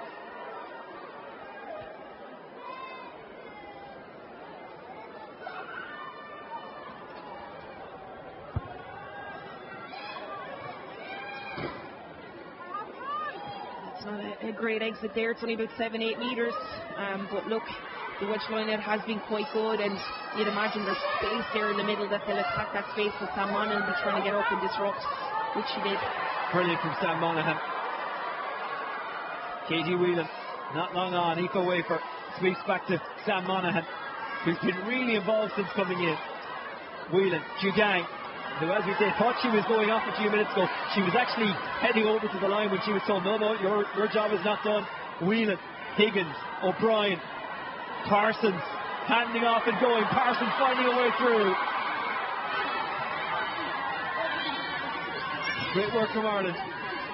It's not a great exit there. It's only about 7-8 metres. But look, the Welsh line out has been quite good, and you'd imagine there's space there in the middle that they'll attack that space, but Sam Monaghan will be trying to get up and disrupt, which she did. Brilliant from Sam Monaghan. Katie Whelan, not long on. Aoife Wafer sweeps back to Sam Monaghan, who's been really involved since coming in. Whelan, Jugang, who, as we say, thought she was going off a few minutes ago. She was actually heading over to the line when she was told, no, your job is not done. Whelan, Higgins, O'Brien, Parsons, handing off and going. Parsons finding a way through. Great work from Ireland.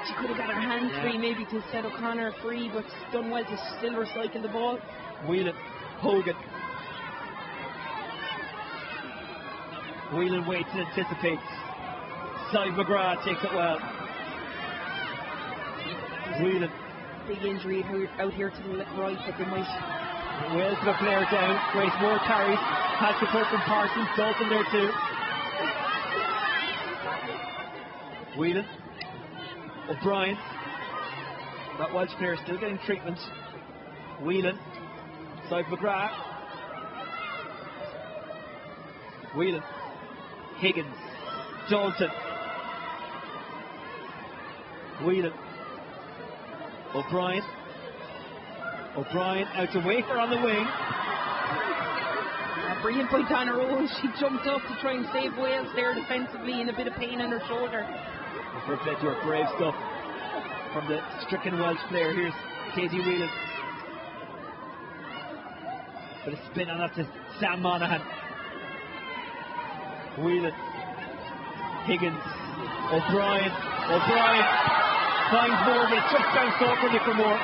She could have got her hand free maybe to set O'Connor free, but done well to still recycle the ball. Whelan, Hogan. Whelan waits and anticipates. Cy McGrath takes it well. Whelan. Big injury out here to the right, but they might. Wales with a player down. Grace Moore carries. Has support from Parsons. Dalton there too. Whelan. O'Brien. That Welsh player still getting treatment. Whelan. Cy McGrath. Whelan. Higgins. Dalton. Whelan. O'Brien. O'Brien out to Wafer on the wing. Brilliant by Donna Rose. She jumped up to try and save Wales there defensively in a bit of pain in her shoulder. Fair play to her, brave stuff from the stricken Welsh player. Here's Katie Whelan. But a spin on up to Sam Monaghan. Whelan. Higgins. O'Brien finds Moore, but it's just bounced awkwardly for Moore.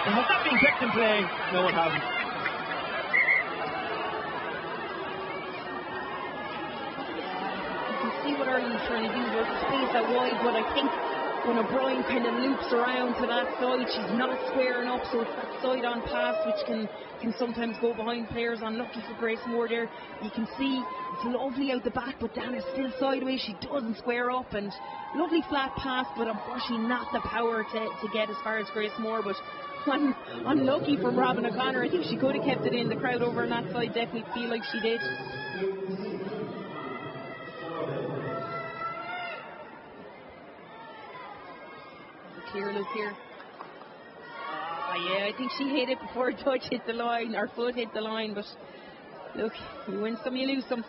Has that been kept in play? No, it hasn't. You can see what Ireland's trying to do. There's a space out wide, but I think when O'Brien kind of loops around to that side, she's not squaring up, so it's that side on pass which can sometimes go behind players. Unlucky for Grace Moore there. You can see it's lovely out the back, but Dan is still sideways. She doesn't square up, and lovely flat pass, but unfortunately not the power to get as far as Grace Moore. But unlucky from Robin O'Connor. I think she could have kept it in. The crowd over on that side definitely feel like she did. Clear look here. Yeah, I think she hit it before touch hit the line, or foot hit the line, but look, you win some, you lose some.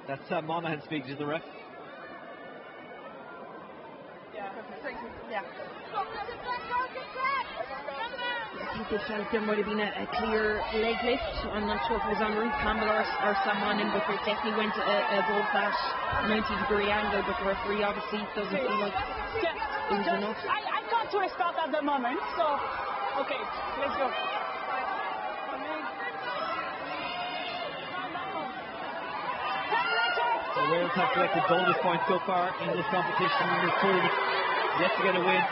That's Monaghan speaking to the ref. Yeah. I think they felt there might have been a clear leg lift. I'm not sure if it was on Ruth Campbell or Sam Monaghan, but they definitely went above that 90-degree angle, but the referee obviously doesn't feel like it was enough. I got to a stop at the moment, so okay, let's go. So Wales have collected bonus points so far in this competition in this tournament. Yet to get a win.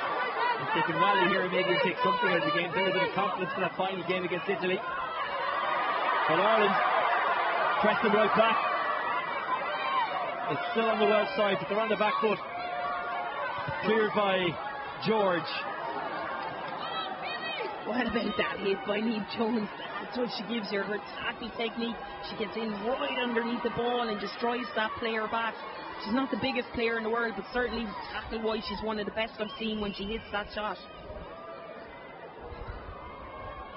If they can rally here and maybe take something out of the game, build a bit of confidence for that final game against Italy. But Ireland press them right back. It's still on the Welsh side, but they're on the back foot. Cleared by George. What about that hit by Niamh Jones? That's what she gives you, her tackle technique. She gets in right underneath the ball and just drives that player back. She's not the biggest player in the world, but certainly tackle-wise she's one of the best I've seen when she hits that shot.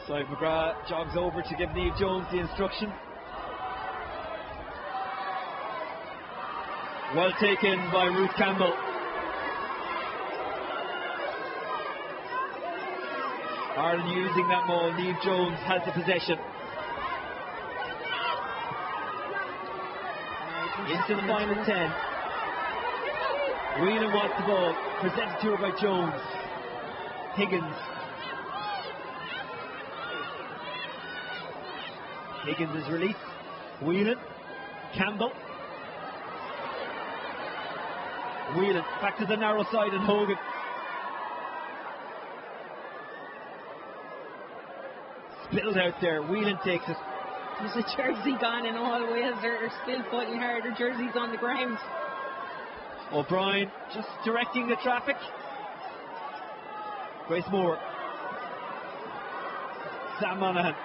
So McGrath jogs over to give Niamh Jones the instruction. Well taken by Ruth Campbell. Ireland using that maul. Niamh Jones has the possession. Into the final 10. Whelan wants the ball. Presented to her by Jones. Higgins. Higgins is released. Whelan. Campbell. Whelan back to the narrow side and Hogan. Spilled out there. Whelan takes it. There's a jersey gone in all Wales. They're still fighting hard. Their jersey's on the ground. O'Brien just directing the traffic. Grace Moore. Sam Monaghan.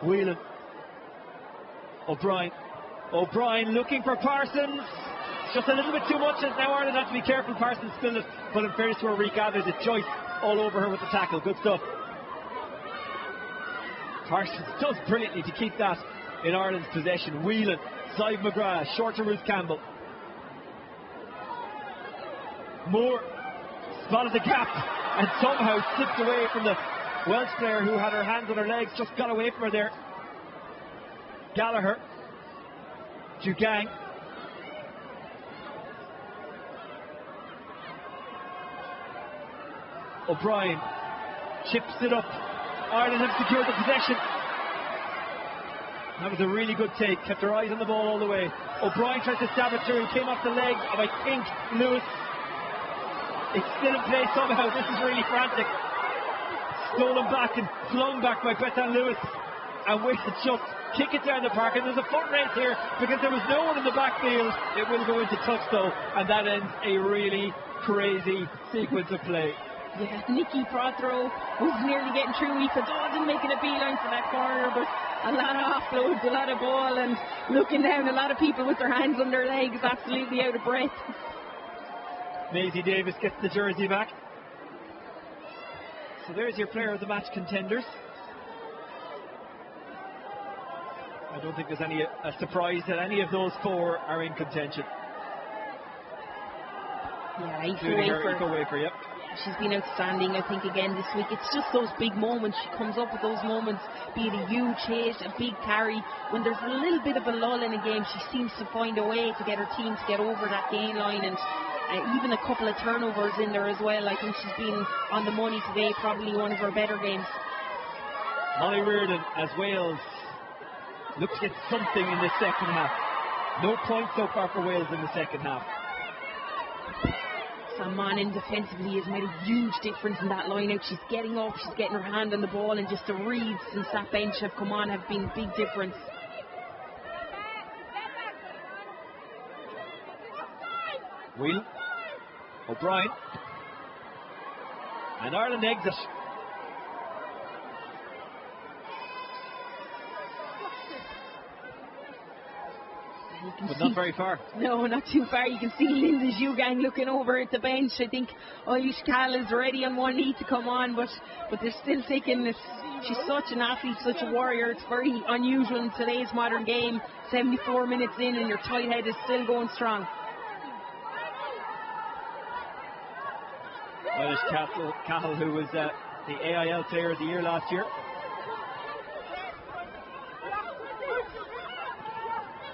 Whelan. O'Brien. O'Brien looking for Parsons. Just a little bit too much. Now Ireland have to be careful. Parsons spilled it, but in fairness to her, regathered it. Joyce all over her with the tackle. Good stuff. Parsons does brilliantly to keep that in Ireland's possession. Whelan, Sive McGrath, short to Ruth Campbell. Moore spotted the gap and somehow slipped away from the Welsh player who had her hands on her legs. Just got away from her there. Gallagher. Dugang. O'Brien chips it up. Ireland have secured the possession. That was a really good take. Kept her eyes on the ball all the way. O'Brien tries to stab it through. Came off the leg of, I think, Lewis. It's still in play somehow. This is really frantic. Stolen back and flung back by Bethan Lewis. And Wales just kick it down the park. And there's a foot race here because there was no one in the backfield. It will go into touch though. And that ends a really crazy sequence of play. Yeah, Nicky Prothero was nearly getting through. He could making a beeline for that corner, but a lot of offloads, a lot of ball, and looking down, a lot of people with their hands on their legs, absolutely out of breath. Maisie Davis gets the jersey back. So there's your player of the match contenders. I don't think there's any surprise that any of those four are in contention. Yeah, Eco Wafer, yep. She's been outstanding, I think, again this week. It's just those big moments. She comes up with those moments, be it a huge hit, a big carry. When there's a little bit of a lull in a game, she seems to find a way to get her team to get over that gain line, and even a couple of turnovers in there as well. I think she's been on the money today, probably one of her better games. Molly Reardon, as Wales look to get something in the second half. No points so far for Wales in the second half. Sam Monaghan defensively has made a huge difference in that line out. She's getting up, she's getting her hand on the ball, and just the reads since that bench have come on have been a big difference. Whelan, O'Brien, and Ireland exit. But not very far. No, not too far. You can see Linda Zhugang looking over at the bench. I think Eilish Cal is ready on one knee to come on, but they're still taking this. She's such an athlete, such a warrior. It's very unusual in today's modern game. 74 minutes in and your tight head is still going strong. Eilish Cahill, who was the AIL Player of the Year last year.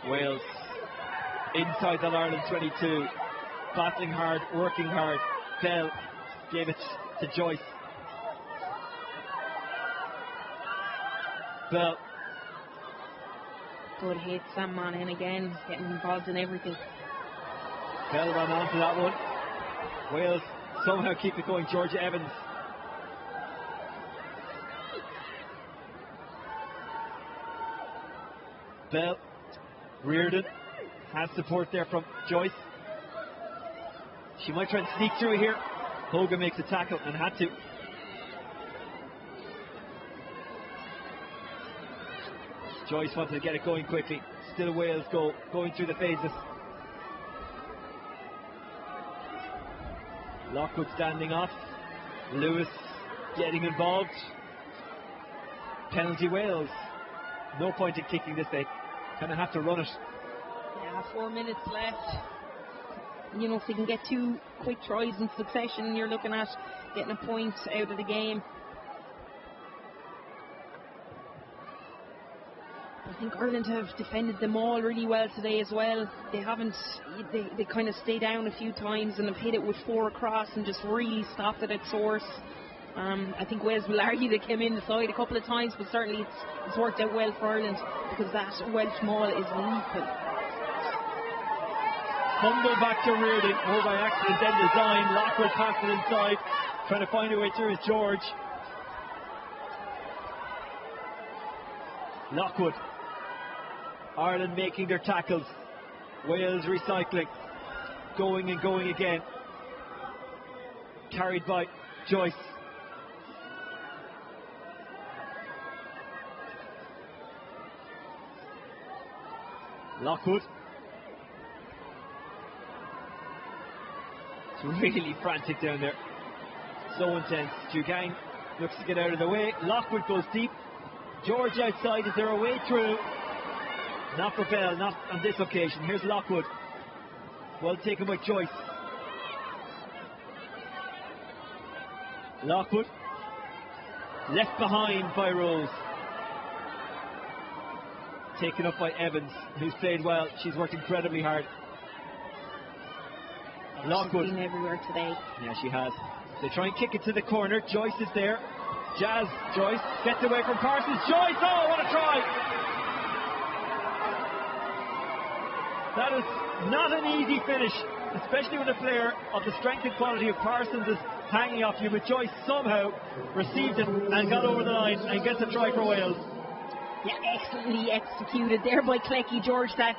Wales inside that Ireland 22, battling hard, working hard. Bell gave it to Joyce. Bell. Good hit, Sam Monaghan again, getting involved in everything. Bell ran onto that one. Wales somehow keep it going. Georgia Evans. Bell. Reardon has support there from Joyce. She might try and sneak through here. Hogan makes a tackle and had to. Joyce wanted to get it going quickly. Still Wales going through the phases. Lockwood standing off. Lewis getting involved. Penalty Wales. No point in kicking this. They kind of have to run it. Yeah, 4 minutes left. You know, if they can get 2 quick tries in succession, you're looking at getting a point out of the game. I think Ireland have defended them all really well today as well. They haven't, they kind of stay down a few times and have hit it with 4 across and just really stopped it at source. I think Wales will argue they came in the side a couple of times, but certainly it's worked out well for Ireland because that Welsh maul is lethal. Fumble back to Reardon, more by accident than design. Lockwood passed it inside, trying to find a way through is George. Lockwood. Ireland making their tackles. Wales recycling. Going and going again. Carried by Joyce. Lockwood. It's really frantic down there. So intense. Zhugang looks to get out of the way. Lockwood goes deep. George outside. Is there a way through? Not for Bell, not on this occasion. Here's Lockwood. Well taken by Joyce. Lockwood. Left behind by Rose. Taken up by Evans, who's played well. She's worked incredibly hard. Lockwood. She's been everywhere today. Yeah, she has. They try and kick it to the corner. Joyce is there. Jazz Joyce gets away from Parsons. Joyce, oh, what a try! That is not an easy finish, especially with a player of the strength and quality of Parsons is hanging off you, but Joyce somehow received it and got over the line and gets a try for Wales. Yeah, excellently executed there by Clecky George. That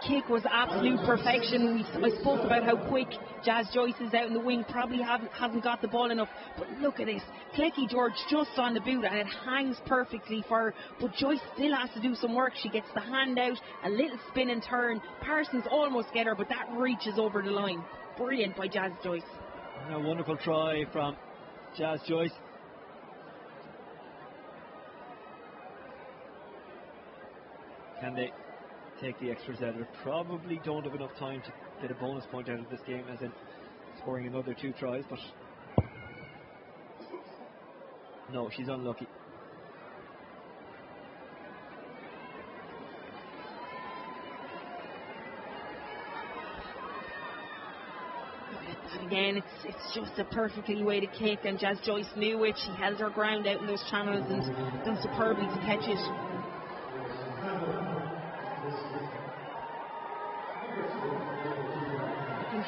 kick was absolute perfection. I spoke about how quick Jazz Joyce is out in the wing, probably hasn't got the ball enough, but look at this, Clecky George just on the boot and it hangs perfectly for her, but Joyce still has to do some work. She gets the hand out, a little spin and turn. Parsons almost get her, but that reaches over the line. Brilliant by Jazz Joyce. A wonderful try from Jazz Joyce. Can they take the extras out of it? Probably don't have enough time to get a bonus point out of this game, as in scoring another 2 tries, but No, she's unlucky. Again, it's just a perfectly weighted kick, and Jazz Joyce knew it. She held her ground out in those channels and done superbly to catch it.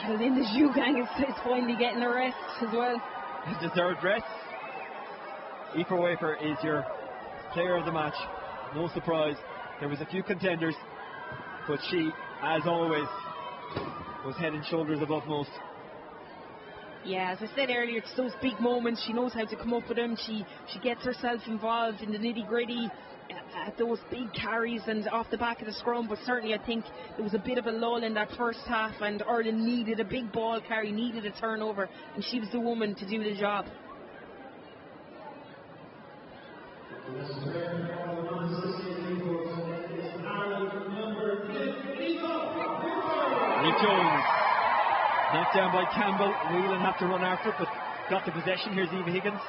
And Linda Zhugang is finally getting a rest as well. Deserved rest. Aoife Wafer is your player of the match. No surprise. There was a few contenders, but she, as always, was head and shoulders above most. Yeah, as I said earlier, it's those big moments. She knows how to come up with them. She gets herself involved in the nitty-gritty at those big carries and off the back of the scrum. But certainly I think there was a bit of a lull in that first half, and Ireland needed a big ball carry, needed a turnover, and she was the woman to do the job. Nick Jones knocked down by Campbell. Whelan have to run after it, but got the possession. Here's Eve Higgins.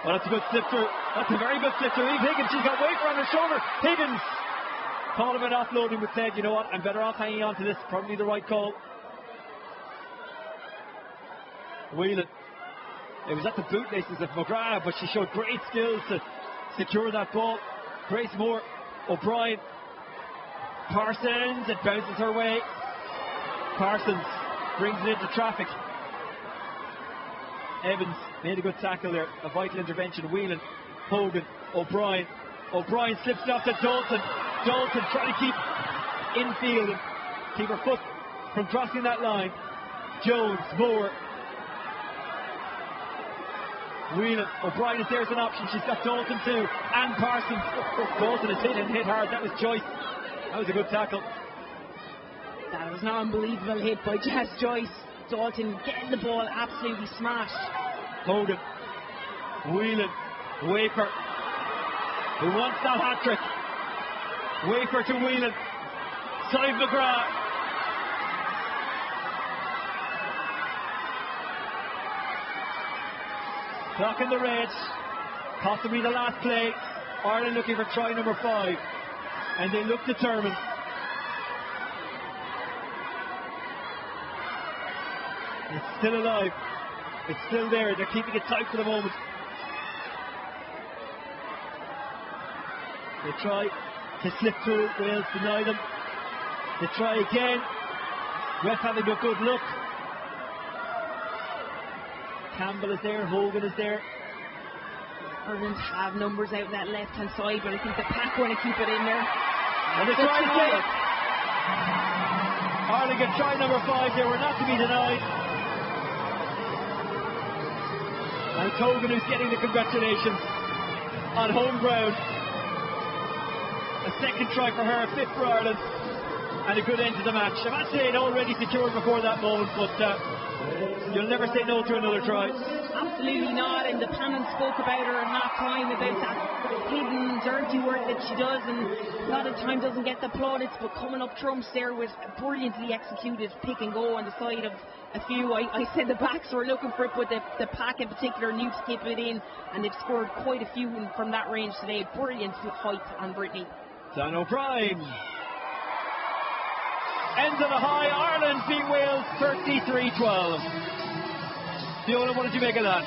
Oh, that's a good slip through. That's a very good slip through. Eve Higgins, she's got Wafer on her shoulder. Higgins thought about offloading, but said, you know what, I'm better off hanging on to this. Probably the right call. Whelan. It was at the bootlaces of McGrath, but she showed great skills to secure that ball. Grace Moore, O'Brien, Parsons, it bounces her way. Parsons brings it into traffic. Evans made a good tackle there, a vital intervention. Whelan, Hogan, O'Brien. O'Brien slips it off to Dalton. Dalton trying to keep infield and keep her foot from crossing that line. Jones, Moore. Whelan, O'Brien is there as an option. She's got Dalton too, and Parsons. Dalton is hit and hit hard. That was Joyce. That was a good tackle. That was an unbelievable hit by Jazz Joyce. Dalton getting the ball absolutely smashed. Hogan, Whelan, Wafer, who wants that hat-trick. Wafer to Whelan. Side McGrath. Clock in the red. Possibly the last play. Ireland looking for try number 5. And they look determined. It's still alive. It's still there. They're keeping it tight for the moment. They try to slip through. Wales deny them. They try again. Ref having a good look. Campbell is there. Hogan is there. Ireland have numbers out that left hand side, but I think the pack want to keep it in there. And they try again. Ireland get try number 5. They were not to be denied. And Hogan who's getting the congratulations on home ground. A second try for her, 5th for Ireland, and a good end to the match. I'm not saying already secured before that moment, but you'll never say no to another try. Absolutely not, and the panel spoke about her at half time about that hidden dirty work that she does, and a lot of time doesn't get the plaudits, but coming up trumps there with a brilliantly executed pick and go on the side of a few. I said the backs were looking for it, but the pack in particular knew to keep it in, and they've scored quite a few from that range today. Brilliant height on Brittany. Dan O'Brien ends on a high. Ireland beat Wales 33-12. Fiona, what did you make of that?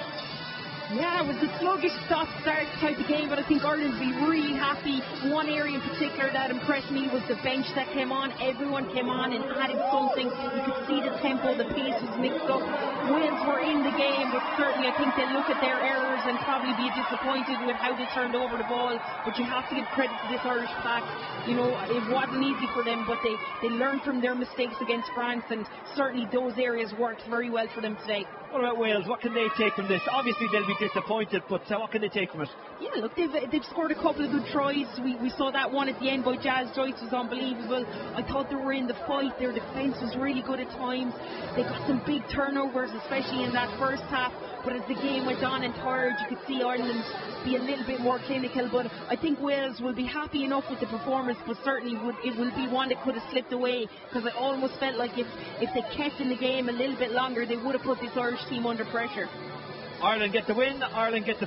Yeah, it was a sluggish start type of game, but I think Ireland will be really happy. One area in particular that impressed me was the bench that came on. Everyone came on and added something. You could see the tempo, the pace was mixed up. Wales were in the game, but certainly I think they'll look at their errors and probably be disappointed with how they turned over the ball. But you have to give credit to this Irish pack. You know, it wasn't easy for them, but they learned from their mistakes against France, and certainly those areas worked very well for them today. What about Wales? What can they take from this? Obviously they'll be disappointed, but what can they take from it? Yeah, look, they've scored a couple of good tries. We saw that one at the end by Jazz Joyce was unbelievable. I thought they were in the fight. Their defence was really good at times. They got some big turnovers, especially in that first half. But as the game went on and tired, you could see Ireland be a little bit more clinical. But I think Wales will be happy enough with the performance, but certainly it will be one that could have slipped away, because I almost felt like if they kept in the game a little bit longer, they would have put this Irish team under pressure. Ireland get the win. Ireland get the